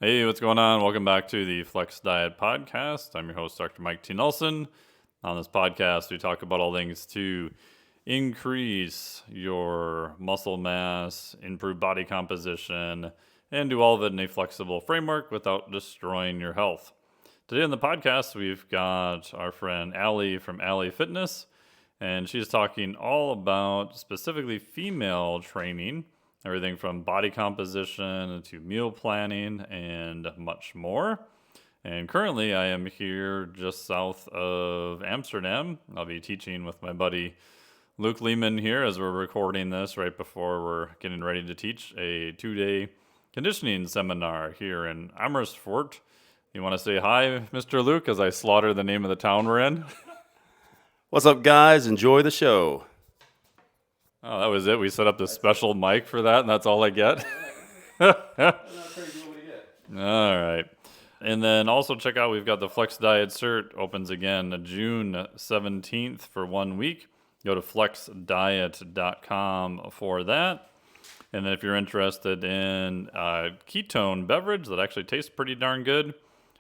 Hey, what's going on? Welcome back to the Flex Diet Podcast. I'm your host, Dr. Mike T. Nelson. On this podcast, we talk about all things to increase your muscle mass, improve body composition, and do all of it in a flexible framework without destroying your health. Today on the podcast, we've got our friend Alli from Alli Fitness, and she's talking all about specifically female training, everything from body composition to meal planning and much more. And currently, I am here just south of Amsterdam. I'll be teaching with my buddy Luke Lehman here as we're recording this right before we're getting ready to teach a 2-day conditioning seminar here in Amersfoort. You want to say hi, Mr. Luke, as I slaughter the name of the town we're in? What's up, guys? Enjoy the show. Oh, that was it. We set up this special mic for that, and that's all I get. All right. And then also check out, we've got the Flex Diet Cert opens again June 17th for 1 week. Go to flexdiet.com for that. And then if you're interested in a ketone beverage that actually tastes pretty darn good,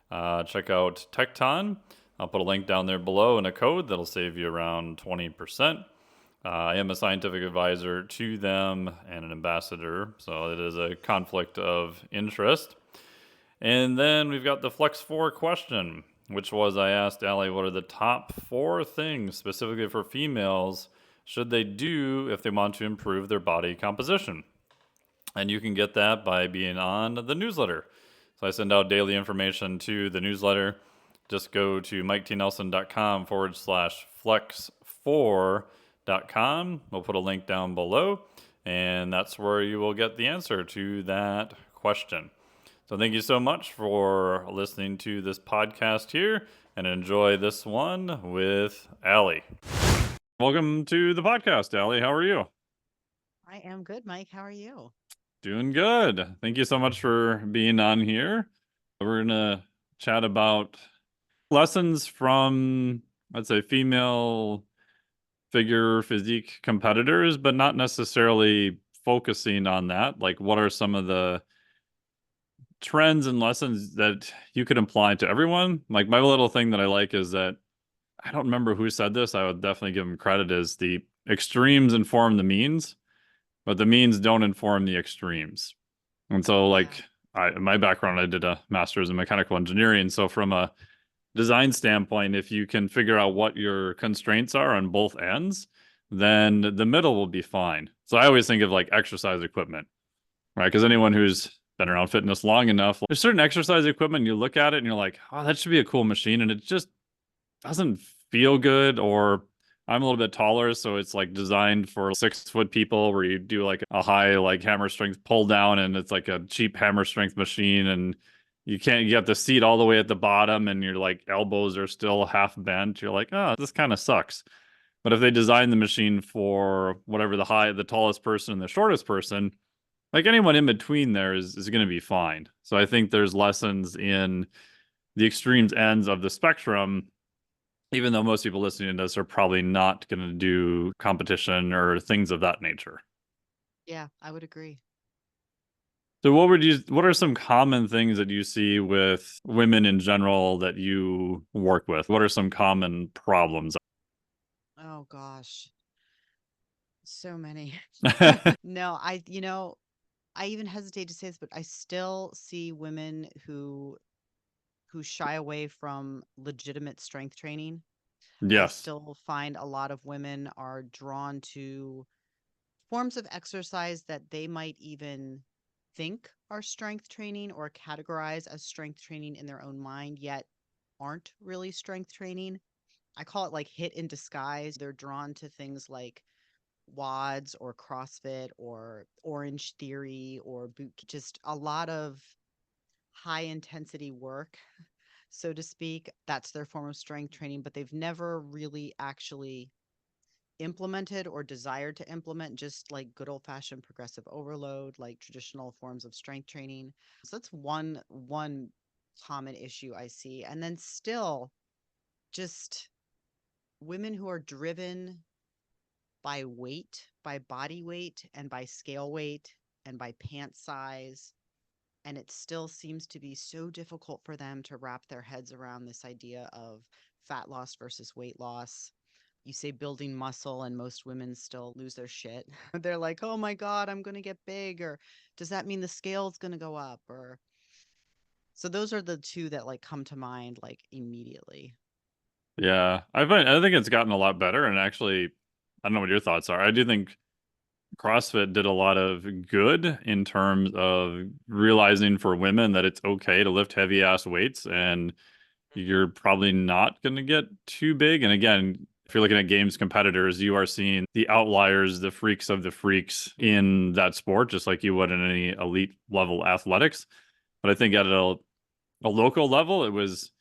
check out Tecton. I'll put a link down there below and a code that'll save you around 20%. I am a scientific advisor to them and an ambassador, so it is a conflict of interest. And then we've got the Flex 4 question, which was I asked Alli, what are the top 4 things specifically for females should they do if they want to improve their body composition? And you can get that by being on the newsletter. So I send out daily information to the newsletter. Just go to miketnelson.com/flex4.com. We'll put a link down below, and that's where you will get the answer to that question. So thank you so much for listening to this podcast here, and enjoy this one with Alli. Welcome to the podcast, Alli. How are you? I am good, Mike. How are you? Doing good. Thank you so much for being on here. We're going to chat about lessons from, let's say, female figure physique competitors, but not necessarily focusing on that. Like, what are some of the trends and lessons that you could apply to everyone? Like, my little thing that I like is that I don't remember who said this. I would definitely give them credit, is the extremes inform the means, but the means don't inform the extremes. And so, like, my background, I did a master's in mechanical engineering. So from a design standpoint, if you can figure out what your constraints are on both ends, then the middle will be fine. So I always think of like exercise equipment, right? Because anyone who's been around fitness long enough, there's certain exercise equipment, you look at it and you're like, oh, that should be a cool machine. And it just doesn't feel good. Or I'm a little bit taller, so it's like designed for 6-foot people where you do like a high like hammer strength pull down, and it's like a cheap hammer strength machine, and you get the seat all the way at the bottom and your like elbows are still half bent. You're like, oh, this kind of sucks. But if they design the machine for whatever the tallest person and the shortest person, like anyone in between there is going to be fine. So I think there's lessons in the extremes ends of the spectrum, even though most people listening to this are probably not going to do competition or things of that nature. Yeah, I would agree. So what are some common things that you see with women in general that you work with? What are some common problems? Oh gosh, so many. No, I even hesitate to say this, but I still see women who shy away from legitimate strength training. I Yes. still find a lot of women are drawn to forms of exercise that they might even think are strength training or categorize as strength training in their own mind, yet aren't really strength training. I call it like hit in disguise. They're drawn to things like WODs or CrossFit or Orange Theory or just a lot of high intensity work, so to speak. That's their form of strength training, but they've never really actually implemented or desired to implement just like good old fashioned progressive overload, like traditional forms of strength training. So that's one common issue I see. And then still just women who are driven by weight, by body weight, and by scale weight, and by pant size, And it still seems to be so difficult for them to wrap their heads around this idea of fat loss versus weight loss. You say building muscle, and most women still lose their shit. They're like, oh my God, I'm going to get big. Or does that mean the scale's going to go up? Or so those are the two that like come to mind like immediately. Yeah, I think it's gotten a lot better, and actually, I don't know what your thoughts are. I do think CrossFit did a lot of good in terms of realizing for women that it's okay to lift heavy ass weights, and you're probably not going to get too big. And again, if you're looking at games competitors, you are seeing the outliers, the freaks of the freaks in that sport, just like you would in any elite level athletics. But I think at a local level, it was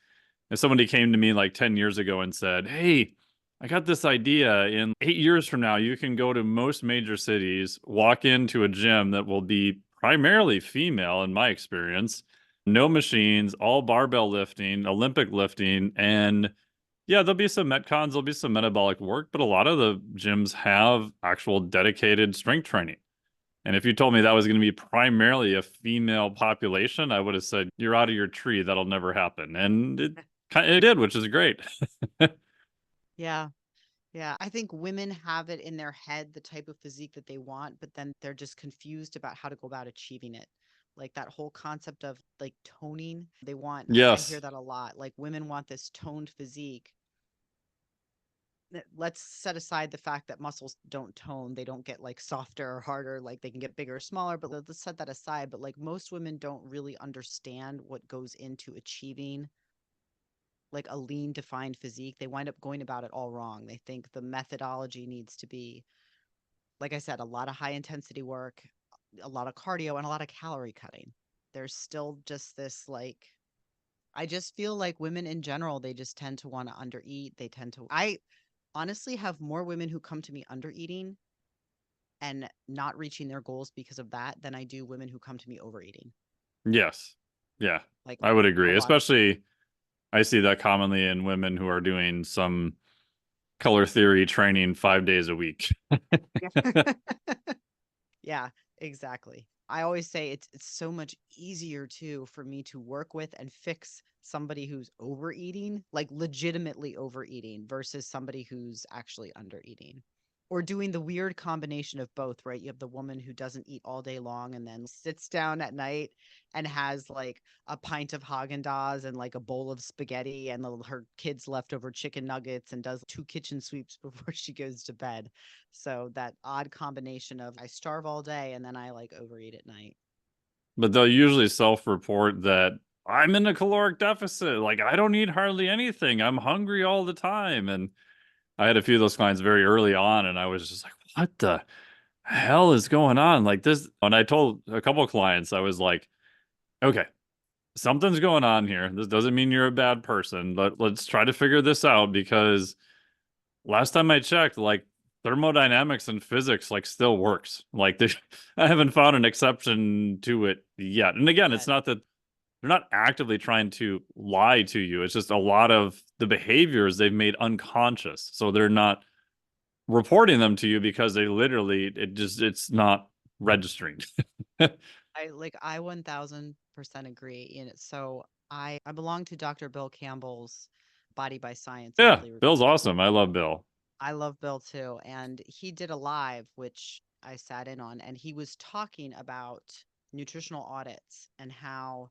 if somebody came to me like 10 years ago and said, hey, I got this idea. In 8 years from now, you can go to most major cities, walk into a gym that will be primarily female, in my experience, no machines, all barbell lifting, Olympic lifting. And yeah, there'll be some Metcons, there'll be some metabolic work, but a lot of the gyms have actual dedicated strength training. And if you told me that was going to be primarily a female population, I would have said, you're out of your tree. That'll never happen. And it did, which is great. Yeah. Yeah. I think women have it in their head, the type of physique that they want, but then they're just confused about how to go about achieving it. Like that whole concept of like toning, they want, I hear Yes. that a lot. Like women want this toned physique. Let's set aside the fact that muscles don't tone. They don't get like softer or harder, like they can get bigger or smaller, but let's set that aside. But like most women don't really understand what goes into achieving like a lean defined physique. They wind up going about it all wrong. They think the methodology needs to be, like I said, a lot of high intensity work, a lot of cardio, and a lot of calorie cutting. There's still just this like, I just feel like women in general, they just tend to want to undereat. They tend to, I honestly have more women who come to me under eating and not reaching their goals because of that than I do women who come to me overeating. Yes. Yeah. Like I would a agree. lot of Especially, I see that commonly in women who are doing some color theory training 5 days a week. yeah. Yeah, exactly. I always say it's so much easier too for me to work with and fix somebody who's overeating, like legitimately overeating versus somebody who's actually undereating. Or doing the weird combination of both, right? You have the woman who doesn't eat all day long and then sits down at night and has like a pint of Haagen-Dazs and like a bowl of spaghetti and her kids' leftover chicken nuggets and does 2 kitchen sweeps before she goes to bed. So that odd combination of I starve all day and then I like overeat at night. But they'll usually self-report that I'm in a caloric deficit. Like, I don't eat hardly anything. I'm hungry all the time. And I had a few of those clients very early on, and I was just like, what the hell is going on? Like this. And I told a couple of clients, I was like, okay, something's going on here. This doesn't mean you're a bad person, but let's try to figure this out because last time I checked, like thermodynamics and physics like still works. Like I haven't found an exception to it yet. And again, it's But not that they're not actively trying to lie to you. It's just a lot of the behaviors they've made unconscious. So they're not reporting them to you because they literally it's not registering. I 1000% agree. And so I belong to Dr. Bill Campbell's Body by Science Yeah, monthly review. Bill's awesome. I love Bill. I love Bill too. And he did a live, which I sat in on, and he was talking about nutritional audits and how,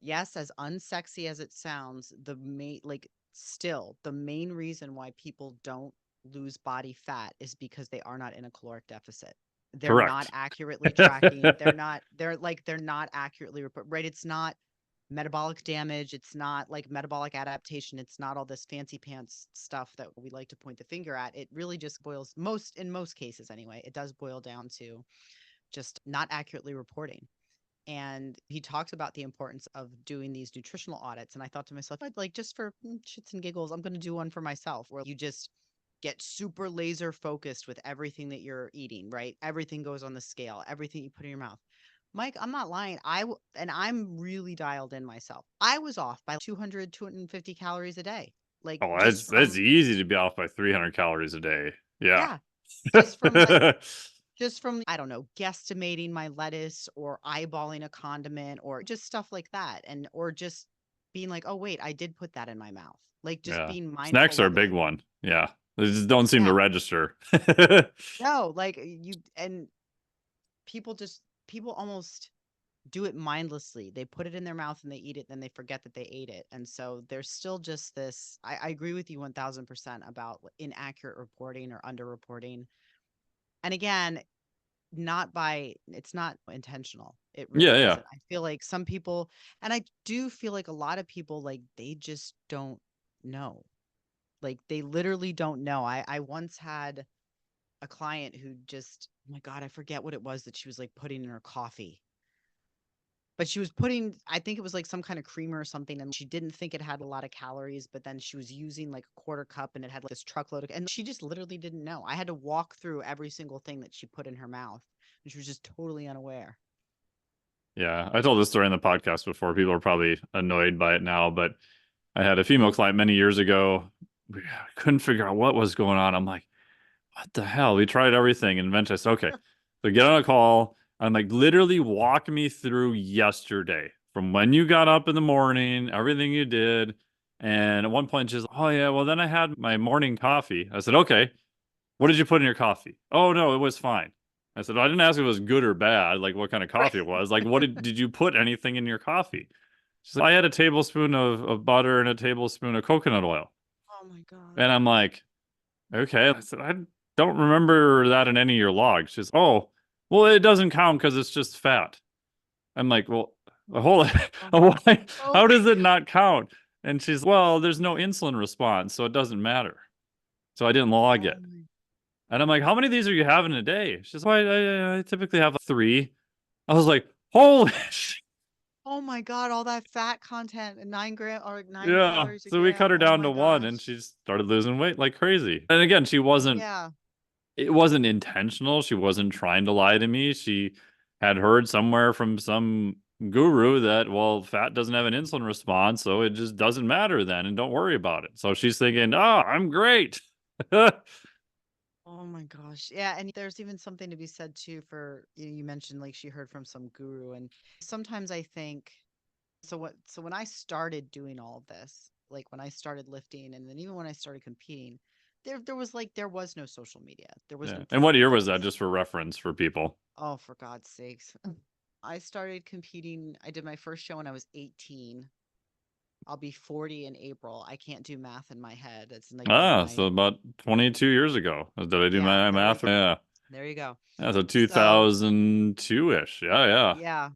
yes, as unsexy as it sounds, the main, like, still the main reason why people don't lose body fat is because they are not in a caloric deficit. They're not Correct. accurately tracking. They're not accurately report, right? It's not metabolic damage. It's not like metabolic adaptation. It's not all this fancy pants stuff that we like to point the finger at. It really just boils in most cases anyway. It does boil down to just not accurately reporting. And he talks about the importance of doing these nutritional audits. And I thought to myself, I'd like just for shits and giggles, I'm going to do one for myself where you just get super laser focused with everything that you're eating, right? Everything goes on the scale, everything you put in your mouth. Mike, I'm not lying. And I'm really dialed in myself. I was off by 200, 250 calories a day. Like Oh, just that's from, easy to be off by 300 calories a day. Yeah. yeah, just from like just from, I don't know, guesstimating my lettuce or eyeballing a condiment or just stuff like that. And, or just being like, oh, wait, I did put that in my mouth. Like just Yeah. being Snacks mindful are a of big it. one. Yeah. They just don't seem to Yeah. register. No, like and people almost do it mindlessly. They put it in their mouth and they eat it, then they forget that they ate it. And so there's still just this, I agree with you 1000% about inaccurate reporting or underreporting. And again, it's not intentional. It Yeah, really yeah. isn't. I feel like some people, and I do feel like a lot of people, like they just don't know. Like they literally don't know. I once had a client who just, oh my God, I forget what it was that she was like putting in her coffee. But she was putting, I think it was like some kind of creamer or something, and she didn't think it had a lot of calories, but then she was using like a quarter cup and it had like this truckload of, and she just literally didn't know. I had to walk through every single thing that she put in her mouth, and she was just totally unaware. Yeah. I told this story in the podcast before. People are probably annoyed by it now, but I had a female client many years ago. We couldn't figure out what was going on. I'm like, what the hell? We tried everything. And eventually I said, okay, so get on a call. I'm like, literally walk me through yesterday from when you got up in the morning, everything you did. And at one point, she's, oh, yeah, well, then I had my morning coffee. I said, okay, what did you put in your coffee? Oh, no, it was fine. I said, I didn't ask if it was good or bad, like what kind of coffee it was. Like, what did you put anything in your coffee? She's like, I had a tablespoon of butter and a tablespoon of coconut oil. Oh my God. And I'm like, okay. I said, I don't remember that in any of your logs. She's, oh, well, it doesn't count because it's just fat. I'm like, well, hold Oh, on. Why? oh How my does it not count? And she's, well, there's no insulin response, so it doesn't matter. So I didn't log oh it. my And I'm like, how many of these are you having a day? She's like, well, I typically have three. I was like, holy shit. oh my God, all that fat content and 9 gram or like nine Yeah. calories a So we cut gram. her Oh down my to one and gosh. she started losing weight like crazy. And again, she wasn't Yeah. it wasn't intentional. She wasn't trying to lie to me. She had heard somewhere from some guru that, well, fat doesn't have an insulin response, so it just doesn't matter then, and don't worry about it. So she's thinking, oh, I'm great. Oh my gosh. Yeah, and there's even something to be said too for you mentioned like she heard from some guru, and sometimes I think so when I started doing all of this, like when I started lifting and then even when I started competing, there was no social media. There was Yeah. no And what proof year of was that, this. just for reference for people? Oh, for God's sakes. I started competing. I did my first show when I was 18. I'll be 40 in April. I can't do math in my head. It's like one of Ah, my, so about 22 years ago. Did I do yeah, my math? Yeah. there you go. Yeah, so So, 2002-ish. Yeah, yeah. yeah.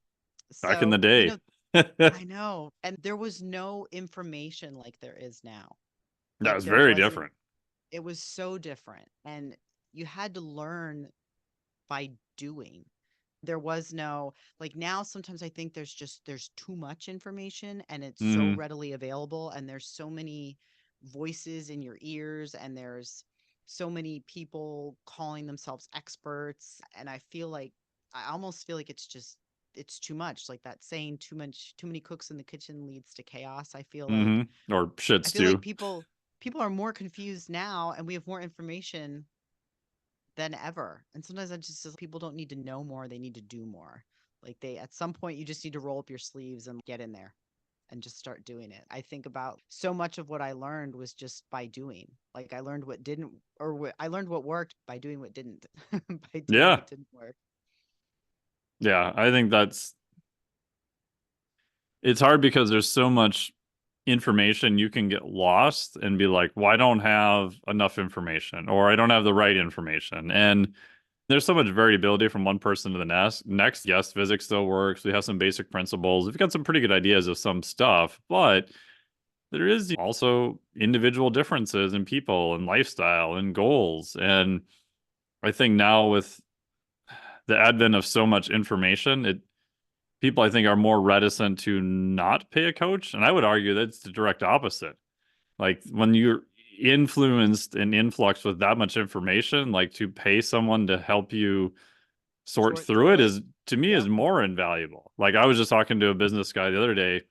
Back in the So, day. I know. And there was no information like there is now. That Like was there very wasn't, different. it was so different. And you had to learn by doing. There was no, like now sometimes I think there's too much information and it's so Hmm. readily available and there's so many voices in your ears and there's so many people calling themselves experts, and I almost feel like it's too much, like that saying, too many cooks in the kitchen leads to chaos. Hmm. Or shit I feel like stew. people are more confused now and we have more information than ever. And sometimes I just people don't need to know more, they need to do more. Like they at some point you just need to roll up your sleeves and get in there and just start doing it. I think about so much of what I learned was just by doing. Like I learned what didn't I learned what worked by doing what didn't. By doing Yeah. what didn't work. Yeah. I think it's hard because there's so much information you can get lost and be like, well, I don't have enough information or I don't have the right information. And there's so much variability from one person to the next. Yes, physics still works. We have some basic principles. We've got some pretty good ideas of some stuff, but there is also individual differences in people and lifestyle and goals. And I think now with the advent of so much information, people I think are more reticent to not pay a coach. And I would argue that's the direct opposite. Like when you're influenced and influxed with that much information, like to pay someone to help you sort Sort through through it it. is, to me, is Yep. more invaluable. Like I was just talking to a business guy the other day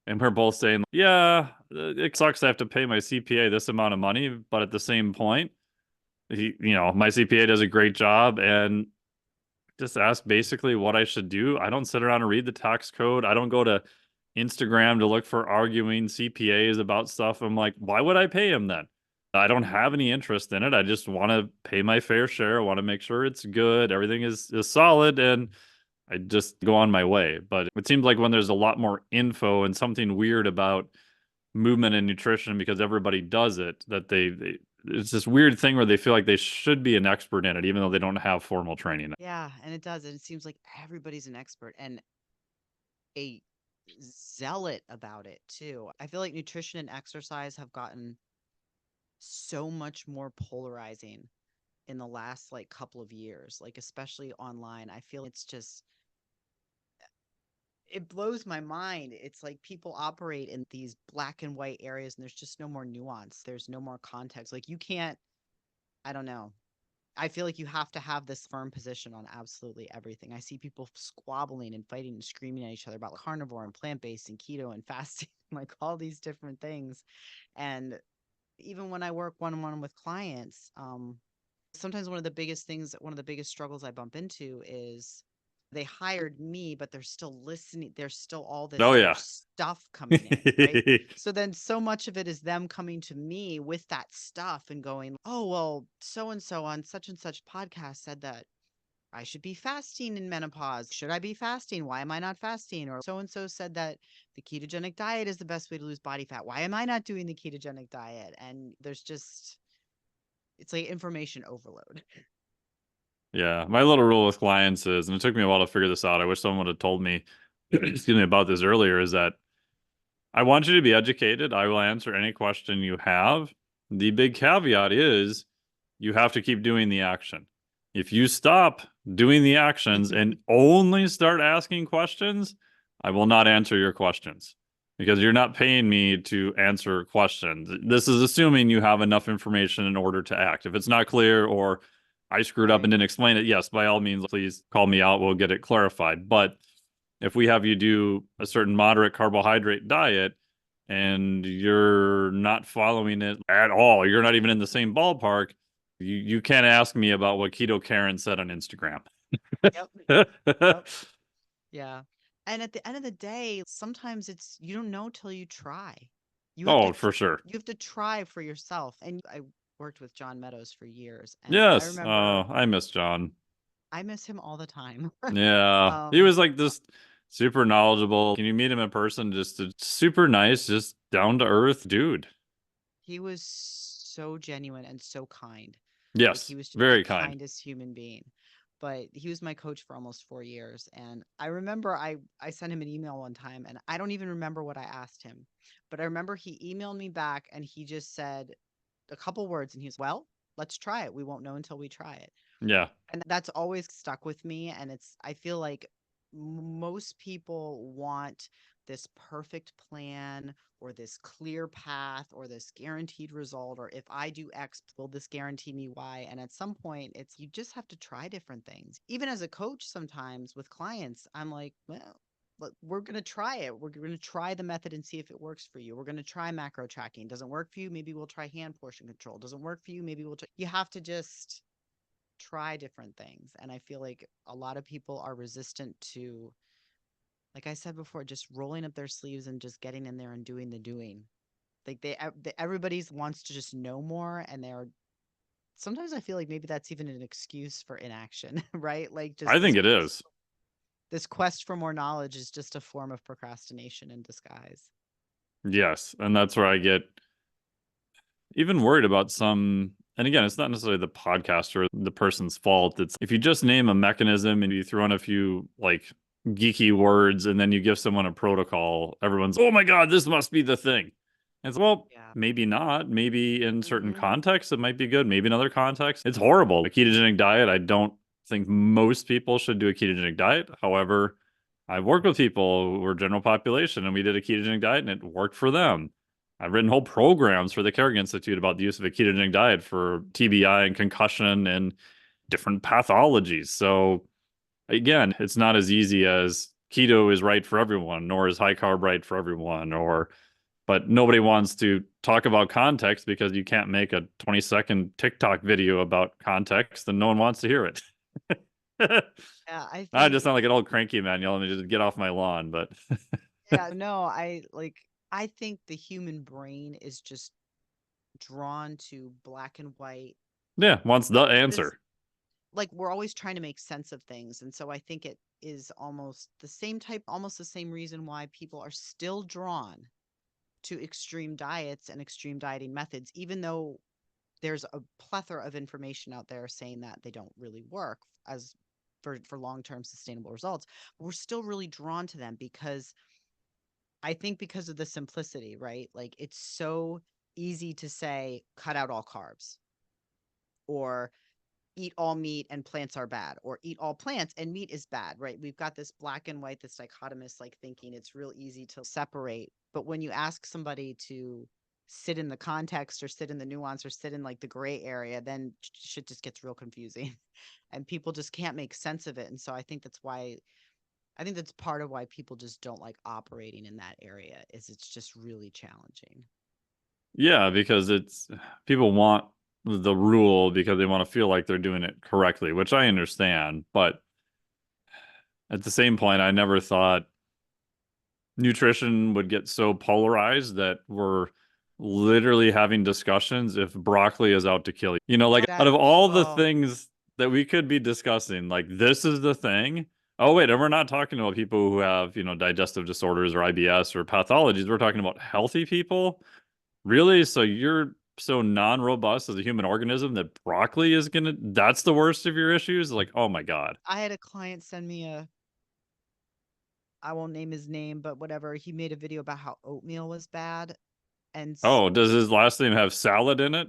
and we're both saying, yeah, it sucks I have to pay my CPA this amount of money, but at the same point, my CPA does a great job and just ask basically what I should do. I don't sit around and read the tax code. I don't go to Instagram to look for arguing CPAs about stuff. I'm like, why would I pay him then? I don't have any interest in it. I just want to pay my fair share. I want to make sure it's good. Everything is solid, and I just go on my way. But it seems like when there's a lot more info and something weird about movement and nutrition because everybody does it, that it's this weird thing where they feel like they should be an expert in it, even though they don't have formal training. Yeah, and it does. And it seems like everybody's an expert and a zealot about it too. I feel like nutrition and exercise have gotten so much more polarizing in the last like couple of years, like especially online. I feel it's just it blows my mind. It's like people operate in these black and white areas and there's just no more nuance. There's no more context. Like you can't, I don't know. I feel like you have to have this firm position on absolutely everything. I see people squabbling and fighting and screaming at each other about carnivore and plant-based and keto and fasting, like all these different things. And even when I work one-on-one with clients, sometimes one of the biggest things, one of the biggest struggles I bump into is they hired me, but they're still listening. There's still all this Oh other yeah. stuff coming in, right? So then so much of it is them coming to me with that stuff and going, oh, well, so and so on such and such podcast said that I should be fasting in menopause. Should I be fasting? Why am I not fasting? Or so and so said that the ketogenic diet is the best way to lose body fat. Why am I not doing the ketogenic diet? And there's just, it's like information overload. Yeah, my little rule with clients is, and it took me a while to figure this out. I wish someone would have told me, excuse me, about this earlier, is that I want you to be educated. I will answer any question you have. The big caveat is you have to keep doing the action. If you stop doing the actions and only start asking questions, I will not answer your questions because you're not paying me to answer questions. This is assuming you have enough information in order to act. If it's not clear or I screwed up and didn't explain it, yes, by all means, please call me out. We'll get it clarified. But if we have you do a certain moderate carbohydrate diet and you're not following it at all, you're not even in the same ballpark, you can't ask me about what Keto Karen said on Instagram. Yep. Yep. Yeah. And at the end of the day, sometimes it's you don't know till you try. You have Oh, to for sure. you have to try for yourself. And I worked with John Meadows for years, and I Yes. remember I miss John. I miss him all the time. Yeah. He Um, was like this super knowledgeable. Can you meet him in person? Just a super nice, just down to earth dude. he was so genuine and so kind. Like he Yes. was just the Very kind. kindest human being. But he was my coach for almost 4 years. And I remember I sent him an email one time and I don't even remember what I asked him. But I remember he emailed me back and he just said a couple words and he's, well, let's try it. We won't know until we try it. Yeah. And that's always stuck with me. And it's, I feel like most people want this perfect plan or this clear path or this guaranteed result, or if I do X, will this guarantee me Y? And at some point, it's you just have to try different things. Even as a coach, sometimes with clients, I'm like, well, we're going to try it. We're going to try the method and see if it works for you. We're going to try macro tracking. Doesn't work for you? Maybe we'll try hand portion control. Doesn't work for you? Maybe we'll try. You have to just try different things. And I feel like a lot of people are resistant to, like I said before, just rolling up their sleeves and just getting in there and doing the doing. Like everybody's wants to just know more, and they're sometimes I feel like maybe that's even an excuse for inaction, right? Like I just think it is. this quest for more knowledge is just a form of procrastination in disguise. Yes. And that's where I get even worried about some, and again, it's not necessarily the podcast or the person's fault. It's if you just name a mechanism and you throw in a few like geeky words and then you give someone a protocol, everyone's, oh my God, this must be the thing. And it's, well, Yeah. maybe not. Maybe in certain Mhm. contexts, it might be good. Maybe in other contexts, it's horrible. A ketogenic diet, I don't think most people should do a ketogenic diet. However, I've worked with people who were general population and we did a ketogenic diet and it worked for them. I've written whole programs for the Kerrigan Institute about the use of a ketogenic diet for TBI and concussion and different pathologies. So again, it's not as easy as keto is right for everyone, nor is high carb right for everyone, but nobody wants to talk about context because you can't make a 20-second TikTok video about context and no one wants to hear it. Yeah, I I just think sound like an old cranky man yelling me to just get off my lawn, but yeah, no, I think the human brain is just drawn to black and white. yeah, wants the This answer. like we're always trying to make sense of things, and so I think it is almost the same reason why people are still drawn to extreme diets and extreme dieting methods, even though there's a plethora of information out there saying that they don't really work as for long-term sustainable results. But we're still really drawn to them because I think because of the simplicity, right? Like it's so easy to say cut out all carbs or eat all meat and plants are bad or eat all plants and meat is bad, right? We've got this black and white, this dichotomous like thinking. It's real easy to separate. But when you ask somebody to sit in the context or sit in the nuance or sit in like the gray area, then shit just gets real confusing and people just can't make sense of it. And so I think that's part of why people just don't like operating in that area is it's just really challenging. Yeah, because it's people want the rule because they want to feel like they're doing it correctly, which I understand. But at the same point, I never thought nutrition would get so polarized that we're literally having discussions if broccoli is out to kill you. Like out That of all the oh, things that we could be discussing, like this is the thing. Oh, wait, and we're not talking about people who have, digestive disorders or IBS or pathologies. We're talking about healthy people. Really? So you're so non-robust as a human organism that broccoli is that's the worst of your issues? Like, oh my God. I had a client send me I won't name his name, but whatever. He made a video about how oatmeal was bad, and Oh, does his last name have salad in it?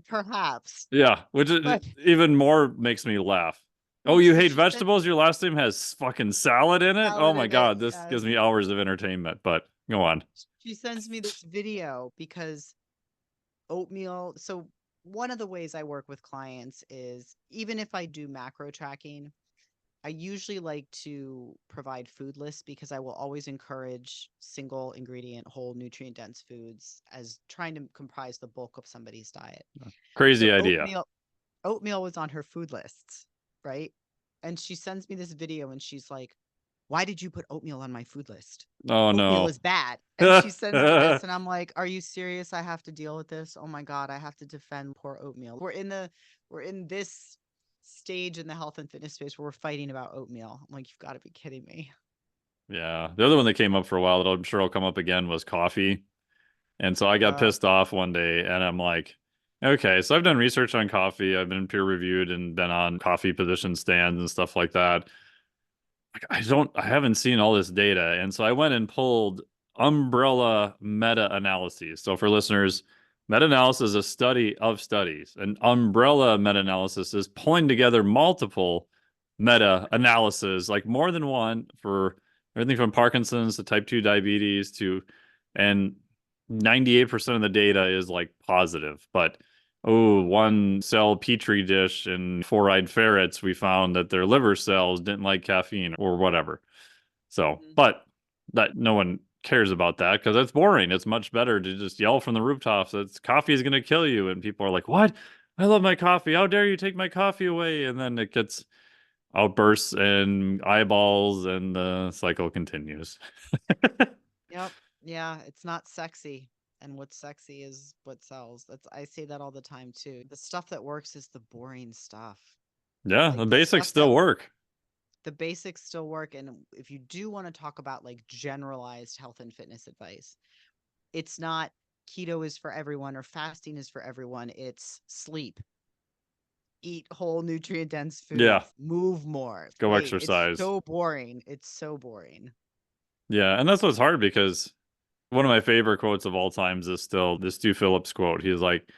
perhaps, Yeah, which but even more makes me laugh. Oh, you so hate she sent vegetables? Your last name has fucking salad in it? Oh salad my in it. God, this Yes, gives me hours of entertainment, but go on. she sends me this video because oatmeal. So one of the ways I work with clients is even if I do macro tracking, I usually like to provide food lists because I will always encourage single ingredient, whole nutrient dense foods as trying to comprise the bulk of somebody's diet. Crazy So idea. oatmeal was on her food list, right? And she sends me this video and she's like, "Why did you put oatmeal on my food list? Oh Oatmeal no. is bad." And she sends me this and I'm like, "Are you serious? I have to deal with this. Oh my God, I have to defend poor oatmeal." We're in this stage in the health and fitness space where we're fighting about oatmeal. I'm like, "You've got to be kidding me." Yeah, the other one that came up for a while that I'm sure will come up again was coffee. And so I got Uh, pissed off one day and I'm like, okay, so I've done research on coffee. I've been peer reviewed and been on coffee position stands and stuff like that. Like, I haven't seen all this data. And so I went and pulled umbrella meta analyses. So for listeners, meta analysis is a study of studies. An umbrella meta analysis is pulling together multiple meta analysis, like more than one for everything from Parkinson's to type 2 diabetes to, and 98% of the data is like positive. But oh, one cell petri dish and four-eyed ferrets, we found that their liver cells didn't like caffeine or whatever. So, mhm. but that no one cares about that because it's boring. It's much better to just yell from the rooftops that coffee is going to kill you. And people are like, what? I love my coffee. How dare you take my coffee away? And then it gets outbursts and eyeballs and the cycle continues. Yep. Yeah, it's not sexy. And what's sexy is what sells. I say that all the time too. The stuff that works is the boring stuff. Yeah, Like the the basics stuff still work. the basics still work. And if you do want to talk about like generalized health and fitness advice, it's not keto is for everyone or fasting is for everyone. It's sleep, eat whole nutrient dense Yeah, foods, move more. go Wait, it's exercise. so boring. It's so boring. Yeah, and that's what's hard because one of my favorite quotes of all times is still this Stu Phillips quote. He's like,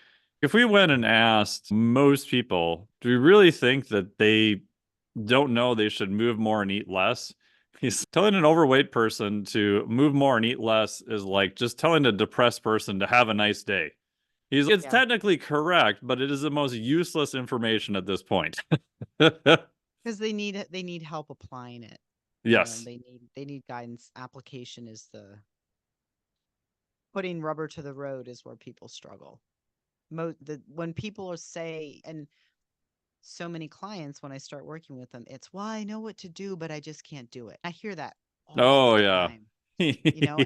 if we went and asked most people, do we really think that they don't know they should move more and eat less? He's telling an overweight person to move more and eat less is like just telling a depressed person to have a nice day. It's Yeah. technically correct, but it is the most useless information at this point. Because they need help applying it. Yes. They need guidance. Application is the putting rubber to the road is where people struggle. When people are say and so many clients, when I start working with them, it's, well, I know what to do, but I just can't do it. I hear that all Oh the yeah. time, you know,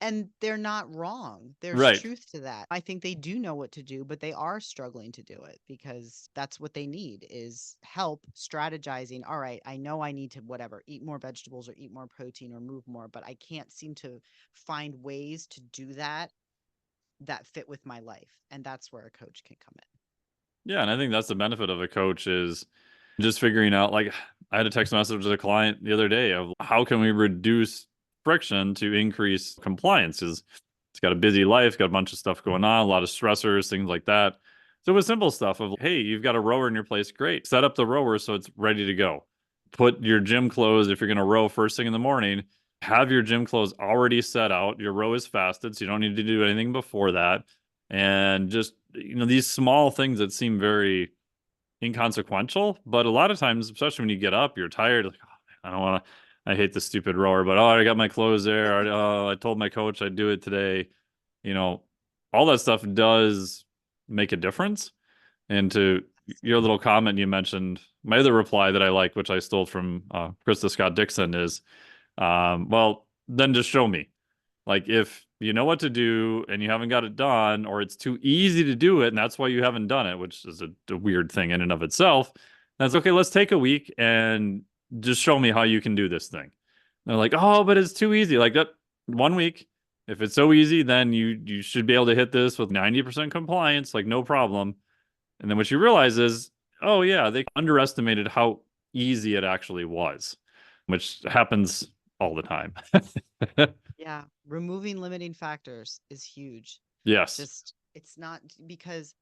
and they're not wrong. There's Right. truth to that. I think they do know what to do, but they are struggling to do it because that's what they need is help strategizing. All right, I know I need to whatever, eat more vegetables or eat more protein or move more, but I can't seem to find ways to do that fit with my life. And that's where a coach can come in. Yeah, and I think that's the benefit of a coach is just figuring out, like, I had a text message with a client the other day of how can we reduce friction to increase compliance? Is it's got a busy life, got a bunch of stuff going on, a lot of stressors, things like that. So it was simple stuff of, hey, you've got a rower in your place, great. Set up the rower so it's ready to go. Put your gym clothes, if you're going to row first thing in the morning, have your gym clothes already set out. Your row is fasted, so you don't need to do anything before that. And just, these small things that seem very inconsequential, but a lot of times, especially when you get up, you're tired, like, oh, I don't want to, I hate the stupid rower, but oh, I got my clothes there. Oh, I told my coach I'd do it today. You know, all that stuff does make a difference. And to your little comment you mentioned, my other reply that I like, which I stole from Krista Scott Dixon, is, well, then just show me. Like if you know what to do and you haven't got it done, or it's too easy to do it, and that's why you haven't done it, which is a weird thing in and of itself. That's okay. Let's take a week and just show me how you can do this thing. And they're like, oh, but it's too easy. Like that 1 week. If it's so easy, then you should be able to hit this with 90% compliance, like no problem. And then what you realize is, oh yeah, they underestimated how easy it actually was, which happens all the time. Yeah, removing limiting factors is huge. Yes. Just it's not because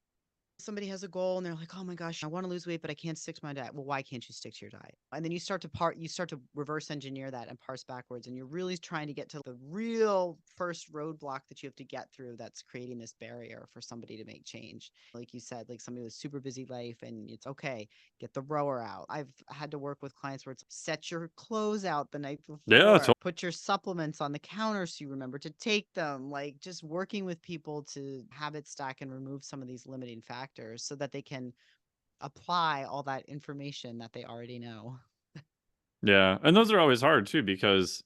somebody has a goal and they're like, "Oh my gosh, I want to lose weight, but I can't stick to my diet." Well, why can't you stick to your diet? And then you start to reverse engineer that and parse backwards, and you're really trying to get to the real first roadblock that you have to get through that's creating this barrier for somebody to make change. Like you said, like somebody with super busy life, and it's okay, get the rower out. I've had to work with clients where it's set your clothes out the night Yeah, before, put your supplements on the counter so you remember to take them. Like just working with people to habit stack and remove some of these limiting factors so that they can apply all that information that they already know. yeah. And those are always hard too, because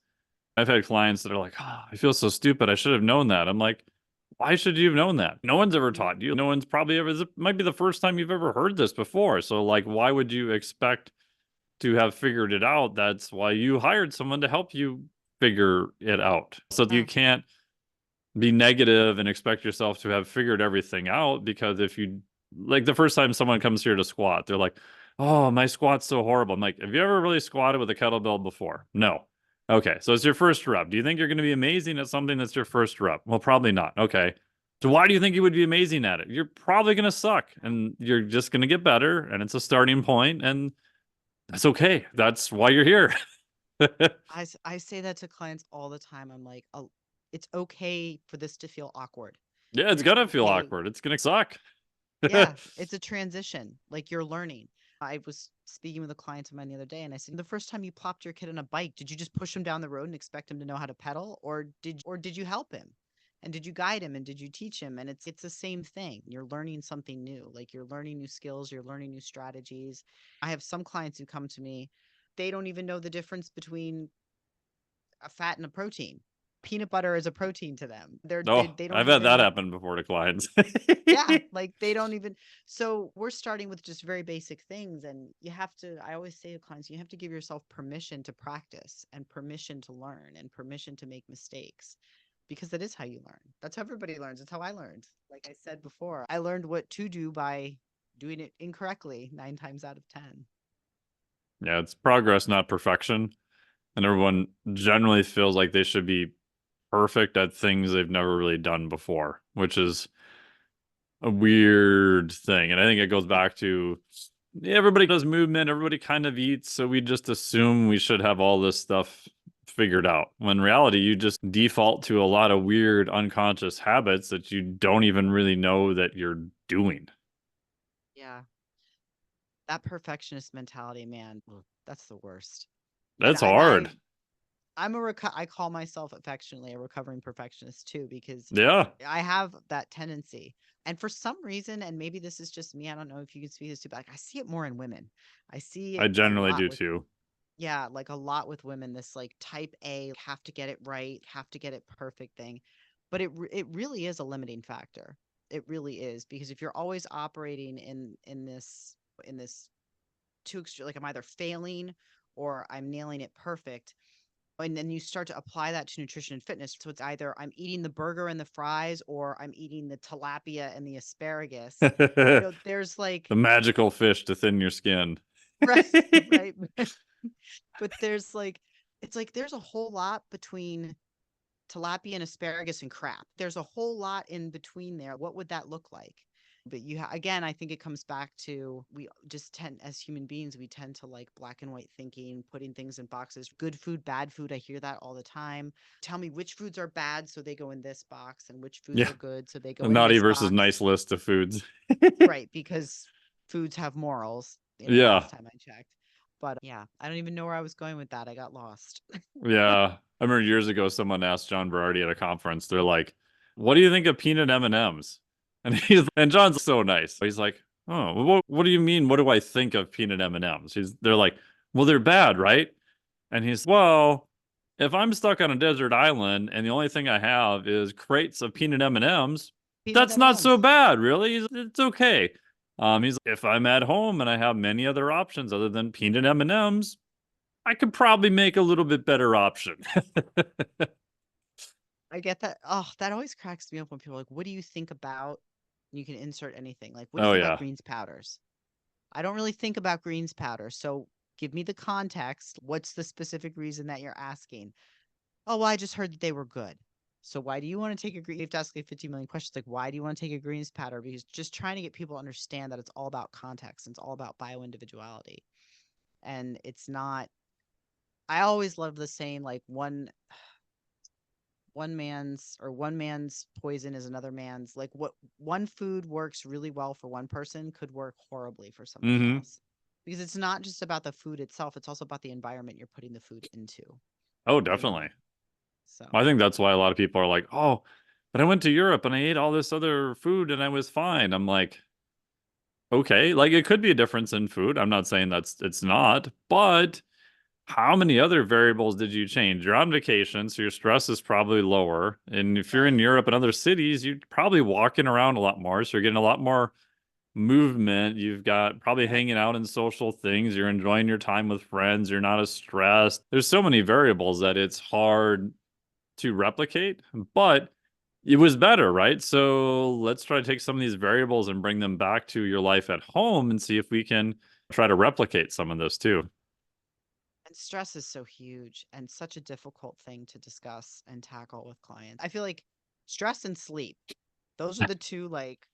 I've had clients that are like, oh, I feel so stupid. I should have known that. I'm like, why should you have known that? No one's ever taught you. No one's probably ever, this might be the first time you've ever heard this before. So, like, why would you expect to have figured it out? That's why you hired someone to help you figure it out. So you can't be negative and expect yourself to have figured everything out, because if you, like, the first time someone comes here to squat, they're like, oh, my squat's so horrible. I'm like, have you ever really squatted with a kettlebell before? No. Okay, so it's your first rep. Do you think you're going to be amazing at something that's your first rep? Well, probably not. Okay. So why do you think you would be amazing at it? You're probably going to suck, and you're just going to get better, and it's a starting point, and that's okay. That's why you're here. I say that to clients all the time. I'm like, oh, it's okay for this to feel awkward. Yeah, it's It's gonna feel okay. awkward. It's gonna suck. Yeah, it's a transition. Like you're learning. I was speaking with a client of mine the other day and I said, the first time you plopped your kid on a bike, did you just push him down the road and expect him to know how to pedal? Or did you help him? And did you guide him and did you teach him? And it's the same thing. You're learning something new. Like you're learning new skills, you're learning new strategies. I have some clients who come to me, they don't even know the difference between a fat and a protein. Peanut butter is a protein to them. Oh, They don't I've had even that know. happen before to clients. Yeah, like they don't even. So we're starting with just very basic things. And you have to, I always say to clients, you have to give yourself permission to practice and permission to learn and permission to make mistakes because that is how you learn. That's how everybody learns. It's how I learned. Like I said before, I learned what to do by doing it incorrectly 9 times out of 10. Yeah, it's progress, not perfection. And everyone generally feels like they should be perfect at things they've never really done before, which is a weird thing. And I think it goes back to, yeah, everybody does movement, everybody kind of eats, so we just assume we should have all this stuff figured out. When in reality, you just default to a lot of weird unconscious habits that you don't even really know that you're doing. Yeah. That perfectionist mentality, man, ugh, that's the worst. And That's hard. I call myself affectionately a recovering perfectionist too, because Yeah, I have that tendency. And for some reason, and maybe this is just me, I don't know if you can speak this to, but like I see it more in women. I see I it a generally lot do with, too. yeah, like a lot with women, this like type A, have to get it right, have to get it perfect thing. But it really is a limiting factor. It really is, because if you're always operating in this too extreme, like I'm either failing or I'm nailing it perfect, and then you start to apply that to nutrition and fitness. So it's either I'm eating the burger and the fries, or I'm eating the tilapia and the asparagus. The There's like, magical fish to thin your skin. right, right. But there's like, it's like there's a whole lot between tilapia and asparagus and crap. There's a whole lot in between there. What would that look like? But again, I think it comes back to, we just tend, as human beings, we tend to like black and white thinking, putting things in boxes. Good food, bad food. I hear that all the time. Tell me which foods are bad, so they go in this box, and which foods Yeah, are good, so they a go in naughty this versus box. nice list of foods. Right, because foods have morals. Yeah, Last time I checked. But yeah, I don't even know where I was going with that. I got lost. yeah. I remember years ago someone asked John Berardi at a conference. They're like, "What do you think of peanut M&Ms?" And John's so nice. He's like, "Oh, well, what do you mean? What do I think of peanut M&Ms?" They're like, "Well, they're bad, right?" And he's, "Well, if I'm stuck on a desert island and the only thing I have is crates of peanut M&Ms, Peanut that's not so M&Ms. bad, really. It's okay." If I'm at home and I have many other options other than peanut M&Ms, I could probably make a little bit better option. I get that. Oh, that always cracks me up when people are like, "What do you think about?" You can insert anything. Like, "What do you Oh think about yeah. greens powders?" I don't really think about greens powder. So give me the context. What's the specific reason that you're asking? Oh, well, I just heard that they were good. So why do you want to take a green? You have to ask like 50 million questions. Like, why do you want to take a greens powder? Because just trying to get people to understand that it's all about context and it's all about bio individuality. And it's not, I always love the saying, like, one man's poison is another man's. Like, what one food works really well for one person could work horribly for somebody Hmm. else, because it's not just about the food itself, it's also about the environment you're putting the food into. Oh, you know definitely. so I think that's why a lot of people are like, "Oh, but I went to Europe and I ate all this other food and I was fine." I'm like, "Okay, like it could be a difference in food. I'm not saying it's not, but how many other variables did you change? You're on vacation, so your stress is probably lower. And if you're in right. Europe and other cities, you're probably walking around a lot more, so you're getting a lot more movement. You've got probably Yep. hanging out in social things. You're enjoying your time with friends. You're not as stressed. There's so many variables that it's hard to replicate, but it was better, right? So let's try to take some of these variables and bring them back to your life at home and see if we can try to replicate some of this too. And stress is so huge and such a difficult thing to discuss and tackle with clients. I feel like stress and sleep, those are the two like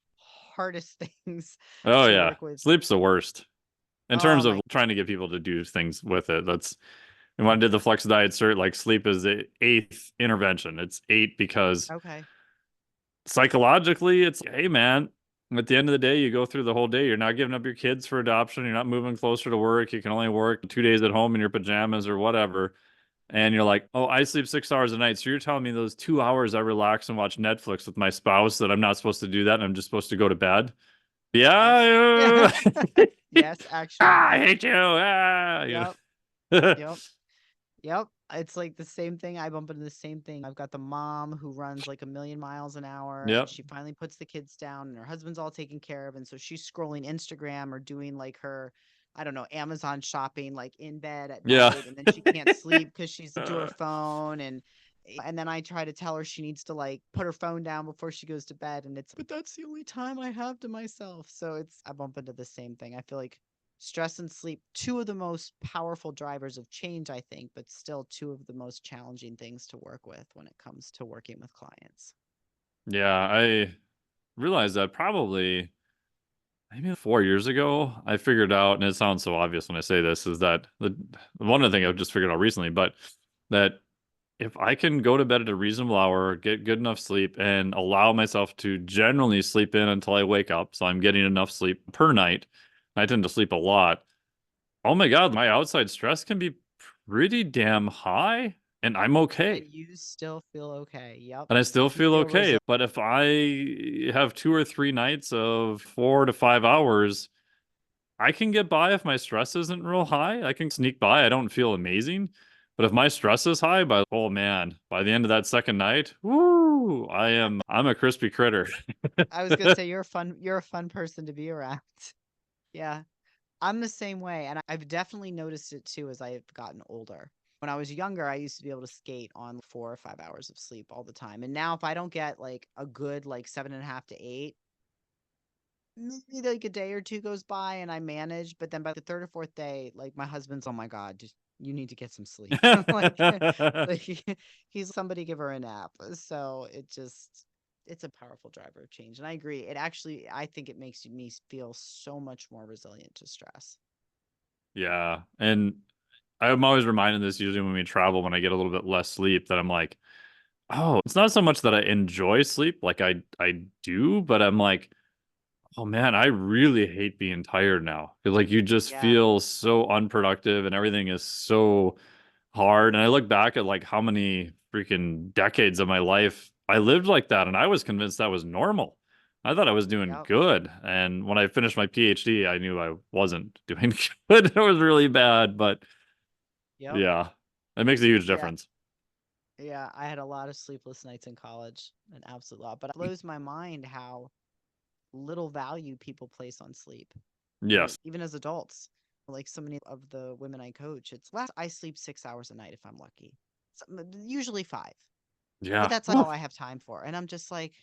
hardest things Oh to yeah, work with. sleep's the worst in Oh terms my. of trying to get people to do things with it. That's and when I did the flex diet cert, like sleep is the eighth intervention. It's eight because Okay. psychologically, it's hey man, at the end of the day, you go through the whole day. You're not giving up your kids for adoption. You're not moving closer to work. You can only work 2 days at home in your pajamas or whatever. And you're like, oh, I sleep 6 hours a night. So you're telling me those 2 hours I relax and watch Netflix with my spouse that I'm not supposed to do that and I'm just supposed to go to bed? Yes. Yeah. Yeah. Yes, actually, Ah, I yes. hate you. Ah, Yep. know. Yep. Yep. It's like the same thing. I bump into the same thing. I've got the mom who runs like a million miles an hour, and Yep. she finally puts the kids down and her husband's all taken care of. And so she's scrolling Instagram or doing like her, I don't know, Amazon shopping like in bed at Yeah. night. And then she can't sleep because she's to her phone. And then I try to tell her she needs to like put her phone down before she goes to bed. And it's, but that's the only time I have to myself. So I bump into the same thing. I feel like stress and sleep, two of the most powerful drivers of change, I think, but still two of the most challenging things to work with when it comes to working with clients. Yeah, I realized that probably maybe 4 years ago, I figured out, and it sounds so obvious when I say this, is that the one of the things I've just figured out recently, but that if I can go to bed at a reasonable hour, get good enough sleep, and allow myself to generally sleep in until I wake up, so I'm getting enough sleep per night, I tend to sleep a lot. Oh my God, my outside stress can be pretty damn high. and I'm okay. And you still feel okay. Yep. And I still You feel feel okay. But if I have 2 or 3 nights of 4 to 5 hours, I can get by if my stress isn't real high. I can sneak by. I don't feel amazing. But if my stress is high, oh man, by the end of that second night, woo, I'm a crispy critter. I was gonna say you're a fun person to be around. Yeah. I'm the same way, and I've definitely noticed it too as I've gotten older. When I was younger, I used to be able to skate on 4 or 5 hours of sleep all the time. And now if I don't get like a good like 7.5 to 8, maybe like a day or two goes by and I manage, but then by the third or fourth day, like my husband's, oh my God, just you need to get some sleep. Like he's somebody give her a nap. So it's a powerful driver of change. And I agree. I think it makes me feel so much more resilient to stress. Yeah. And I'm always reminded this usually when we travel, when I get a little bit less sleep, that I'm like, oh, it's not so much that I enjoy sleep, like I do, but I'm like, oh man, I really hate being tired now. 'Cause, like you just Yeah. feel so unproductive and everything is so hard. And I look back at like how many freaking decades of my life I lived like that, and I was convinced that was normal. I thought I was doing Yep. good. And when I finished my PhD, I knew I wasn't doing good. It was really bad, but Yep. yeah, it makes a huge Yeah. difference. Yeah. I had a lot of sleepless nights in college, an absolute lot. But it blows my mind how little value people place on sleep. Yes. Even as adults. Like so many of the women I coach, I sleep 6 hours a night if I'm lucky. Usually 5. But Yeah. that's like Woo. all I have time for. And I'm just like,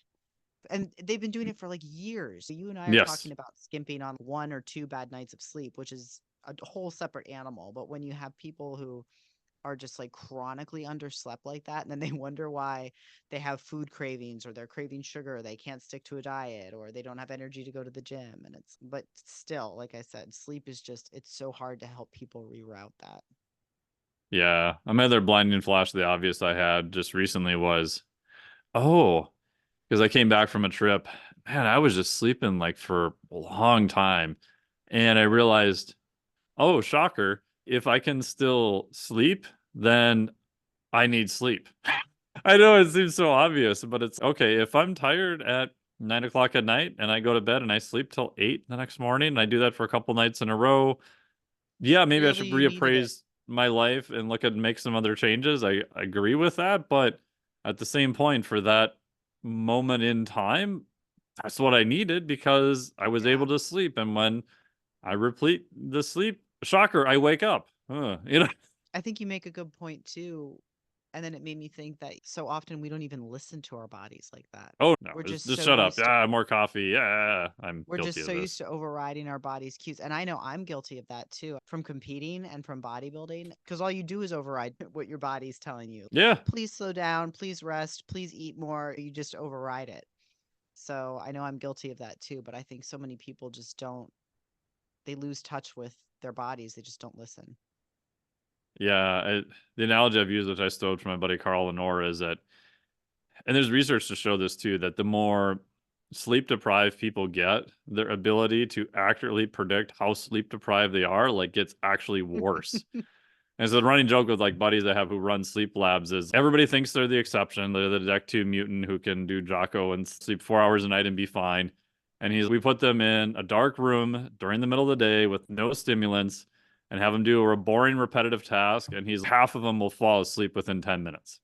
and they've been doing it for like years. You and I are Yes. talking about skimping on 1 or 2 bad nights of sleep, which is a whole separate animal. But when you have people who are just like chronically underslept like that, and then they wonder why they have food cravings or they're craving sugar, or they can't stick to a diet, or they don't have energy to go to the gym. But still, like I said, sleep is it's so hard to help people reroute that. Yeah. Another blinding flash of the obvious I had just recently was, oh, because I came back from a trip, man, I was just sleeping like for a long time. And I realized, oh, shocker, if I can still sleep, then I need sleep. I know it seems so obvious, but it's okay. If I'm tired at 9 o'clock at night and I go to bed and I sleep till 8 the next morning, and I do that for a couple nights in a row, yeah, maybe I Clearly, should you needed it. reappraise my life and look at make some other changes. I agree with that, but at the same point, for that moment in time, that's what I needed because I was able Yeah. to sleep. And when I replete the sleep, shocker, I wake up. You know? I think you make a good point too. And then it made me think that so often we don't even listen to our bodies like that. Oh no, We're just just so shut up. used to Yeah, more coffee. Yeah, I'm we're guilty just of so used this. to overriding our body's cues. And I know I'm guilty of that too, from competing and from bodybuilding, because all you do is override what your body's telling you. Yeah, Please slow down, please rest, please eat more. You just override it. So I know I'm guilty of that too, but I think so many people just they lose touch with their bodies. They just don't listen. yeah. The analogy I've used, which I stole from my buddy Carl Lenore, is that, and there's research to show this too, that the more sleep deprived people get, their ability to accurately predict how sleep deprived they are, like gets actually worse. And so the running joke with like buddies I have who run sleep labs is everybody thinks they're the exception. They're the Deck 2 mutant who can do Jocko and sleep 4 hours a night and be fine. And we put them in a dark room during the middle of the day with no stimulants and have them do a boring repetitive task. And half of them will fall asleep within 10 minutes.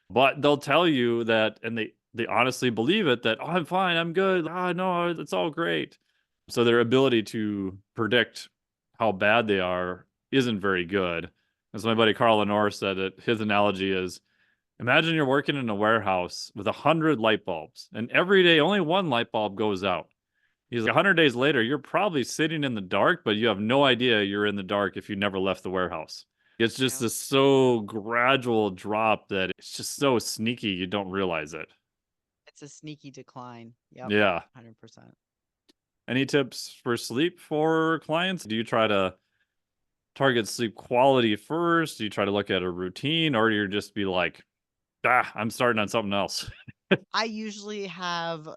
But they'll tell you that, and they honestly believe it, that, oh, I'm fine, I'm good. Oh, no, it's all great. So their ability to predict how bad they are isn't very good. As my buddy Carl Lenore said it, his analogy is, imagine you're working in a warehouse with 100 light bulbs, and every day only one light bulb goes out. He's like, 100 days later, you're probably sitting in the dark, but you have no idea you're in the dark if you never left the warehouse. It's just Yeah. this so gradual drop that it's just so sneaky, you don't realize it. It's a sneaky decline. Yep. Yeah. 100%. Any tips for sleep for clients? Do you try to target sleep quality first? Do you try to look at a routine, or do you just be like, I'm starting on something else? I usually have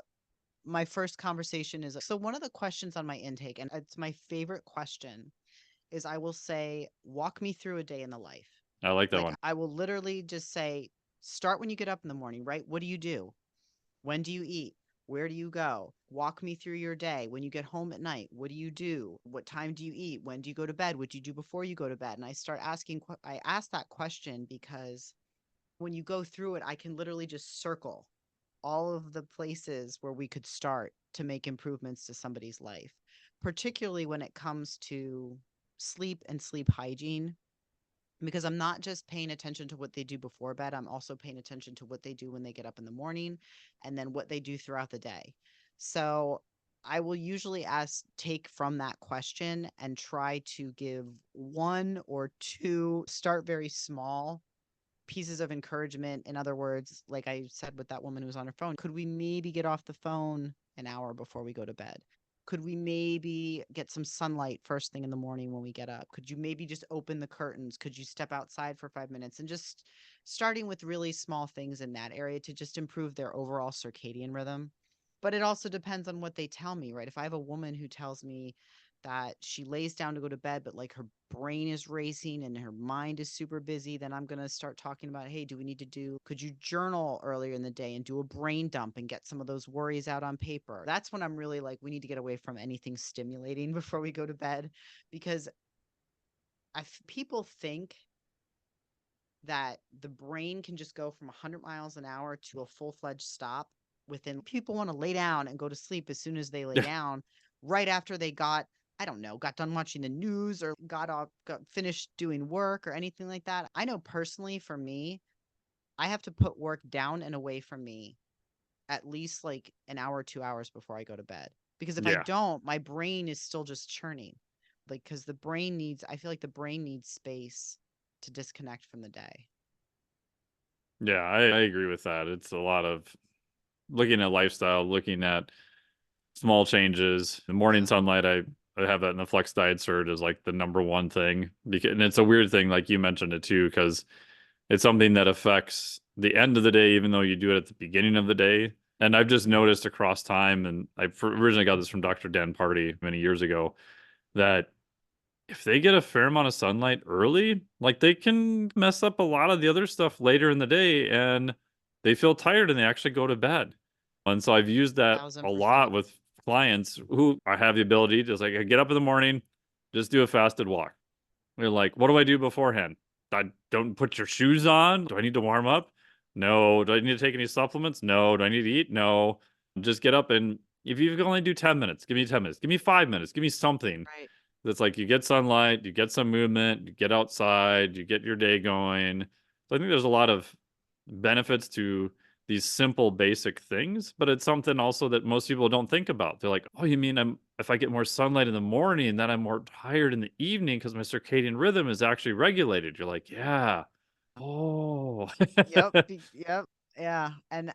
my first conversation is so one of the questions on my intake, and it's my favorite question, is I will say, walk me through a day in the life. I like that Like one. I will literally just say, start when you get up in the morning, right? What do you do? When do you eat? Where do you go? Walk me through your day. When you get home at night, what do you do? What time do you eat? When do you go to bed? What do you do before you go to bed? And I ask that question because when you go through it, I can literally just circle all of the places where we could start to make improvements to somebody's life, particularly when it comes to sleep and sleep hygiene. Because I'm not just paying attention to what they do before bed, I'm also paying attention to what they do when they get up in the morning and then what they do throughout the day. So I will usually take from that question and try to give one or two, start very small pieces of encouragement. In other words, like I said with that woman who was on her phone, could we maybe get off the phone an hour before we go to bed? Could we maybe get some sunlight first thing in the morning when we get up? Could you maybe just open the curtains? Could you step outside for 5 minutes? And just starting with really small things in that area to just improve their overall circadian rhythm. But it also depends on what they tell me, right? If I have a woman who tells me that she lays down to go to bed, but like her brain is racing and her mind is super busy, then I'm going to start talking about, hey, could you journal earlier in the day and do a brain dump and get some of those worries out on paper? That's when I'm really like, we need to get away from anything stimulating before we go to bed because people think that the brain can just go from 100 miles an hour to a full-fledged stop within. People want to lay down and go to sleep as soon as they lay down, right after they I don't know, got done watching the news or got finished doing work or anything like that. I know personally for me, I have to put work down and away from me at least like an hour, 2 hours before I go to bed. Because if I Yeah. don't, my brain is still just churning. Like, because I feel like the brain needs space to disconnect from the day. Yeah, I agree with that. It's a lot of looking at lifestyle, looking at small changes. The morning Yeah. sunlight, I have that in the flex diet surge is like the number one thing. And it's a weird thing, like you mentioned it too, because it's something that affects the end of the day, even though you do it at the beginning of the day. And I've just noticed across time, and I originally got this from Dr. Dan Party many years ago, that if they get a fair amount of sunlight early, like they can mess up a lot of the other stuff later in the day and they feel tired and they actually go to bed. And so I've used that a lot 1,000%. with clients who I have the ability to just like get up in the morning, just do a fasted walk. They're like, what do I do beforehand? I don't put your shoes on. Do I need to warm up? No. Do I need to take any supplements? No. Do I need to eat? No. Just get up and if you can only do 10 minutes, give me 10 minutes. Give me 5 minutes. Give me something Right. that's like you get sunlight, you get some movement, you get outside, you get your day going. So I think there's a lot of benefits to these simple basic things, but it's something also that most people don't think about. They're like, "Oh, you mean if I get more sunlight in the morning, then I'm more tired in the evening because my circadian rhythm is actually regulated." You're like, "Yeah." Oh. Yep. Yep. Yeah. And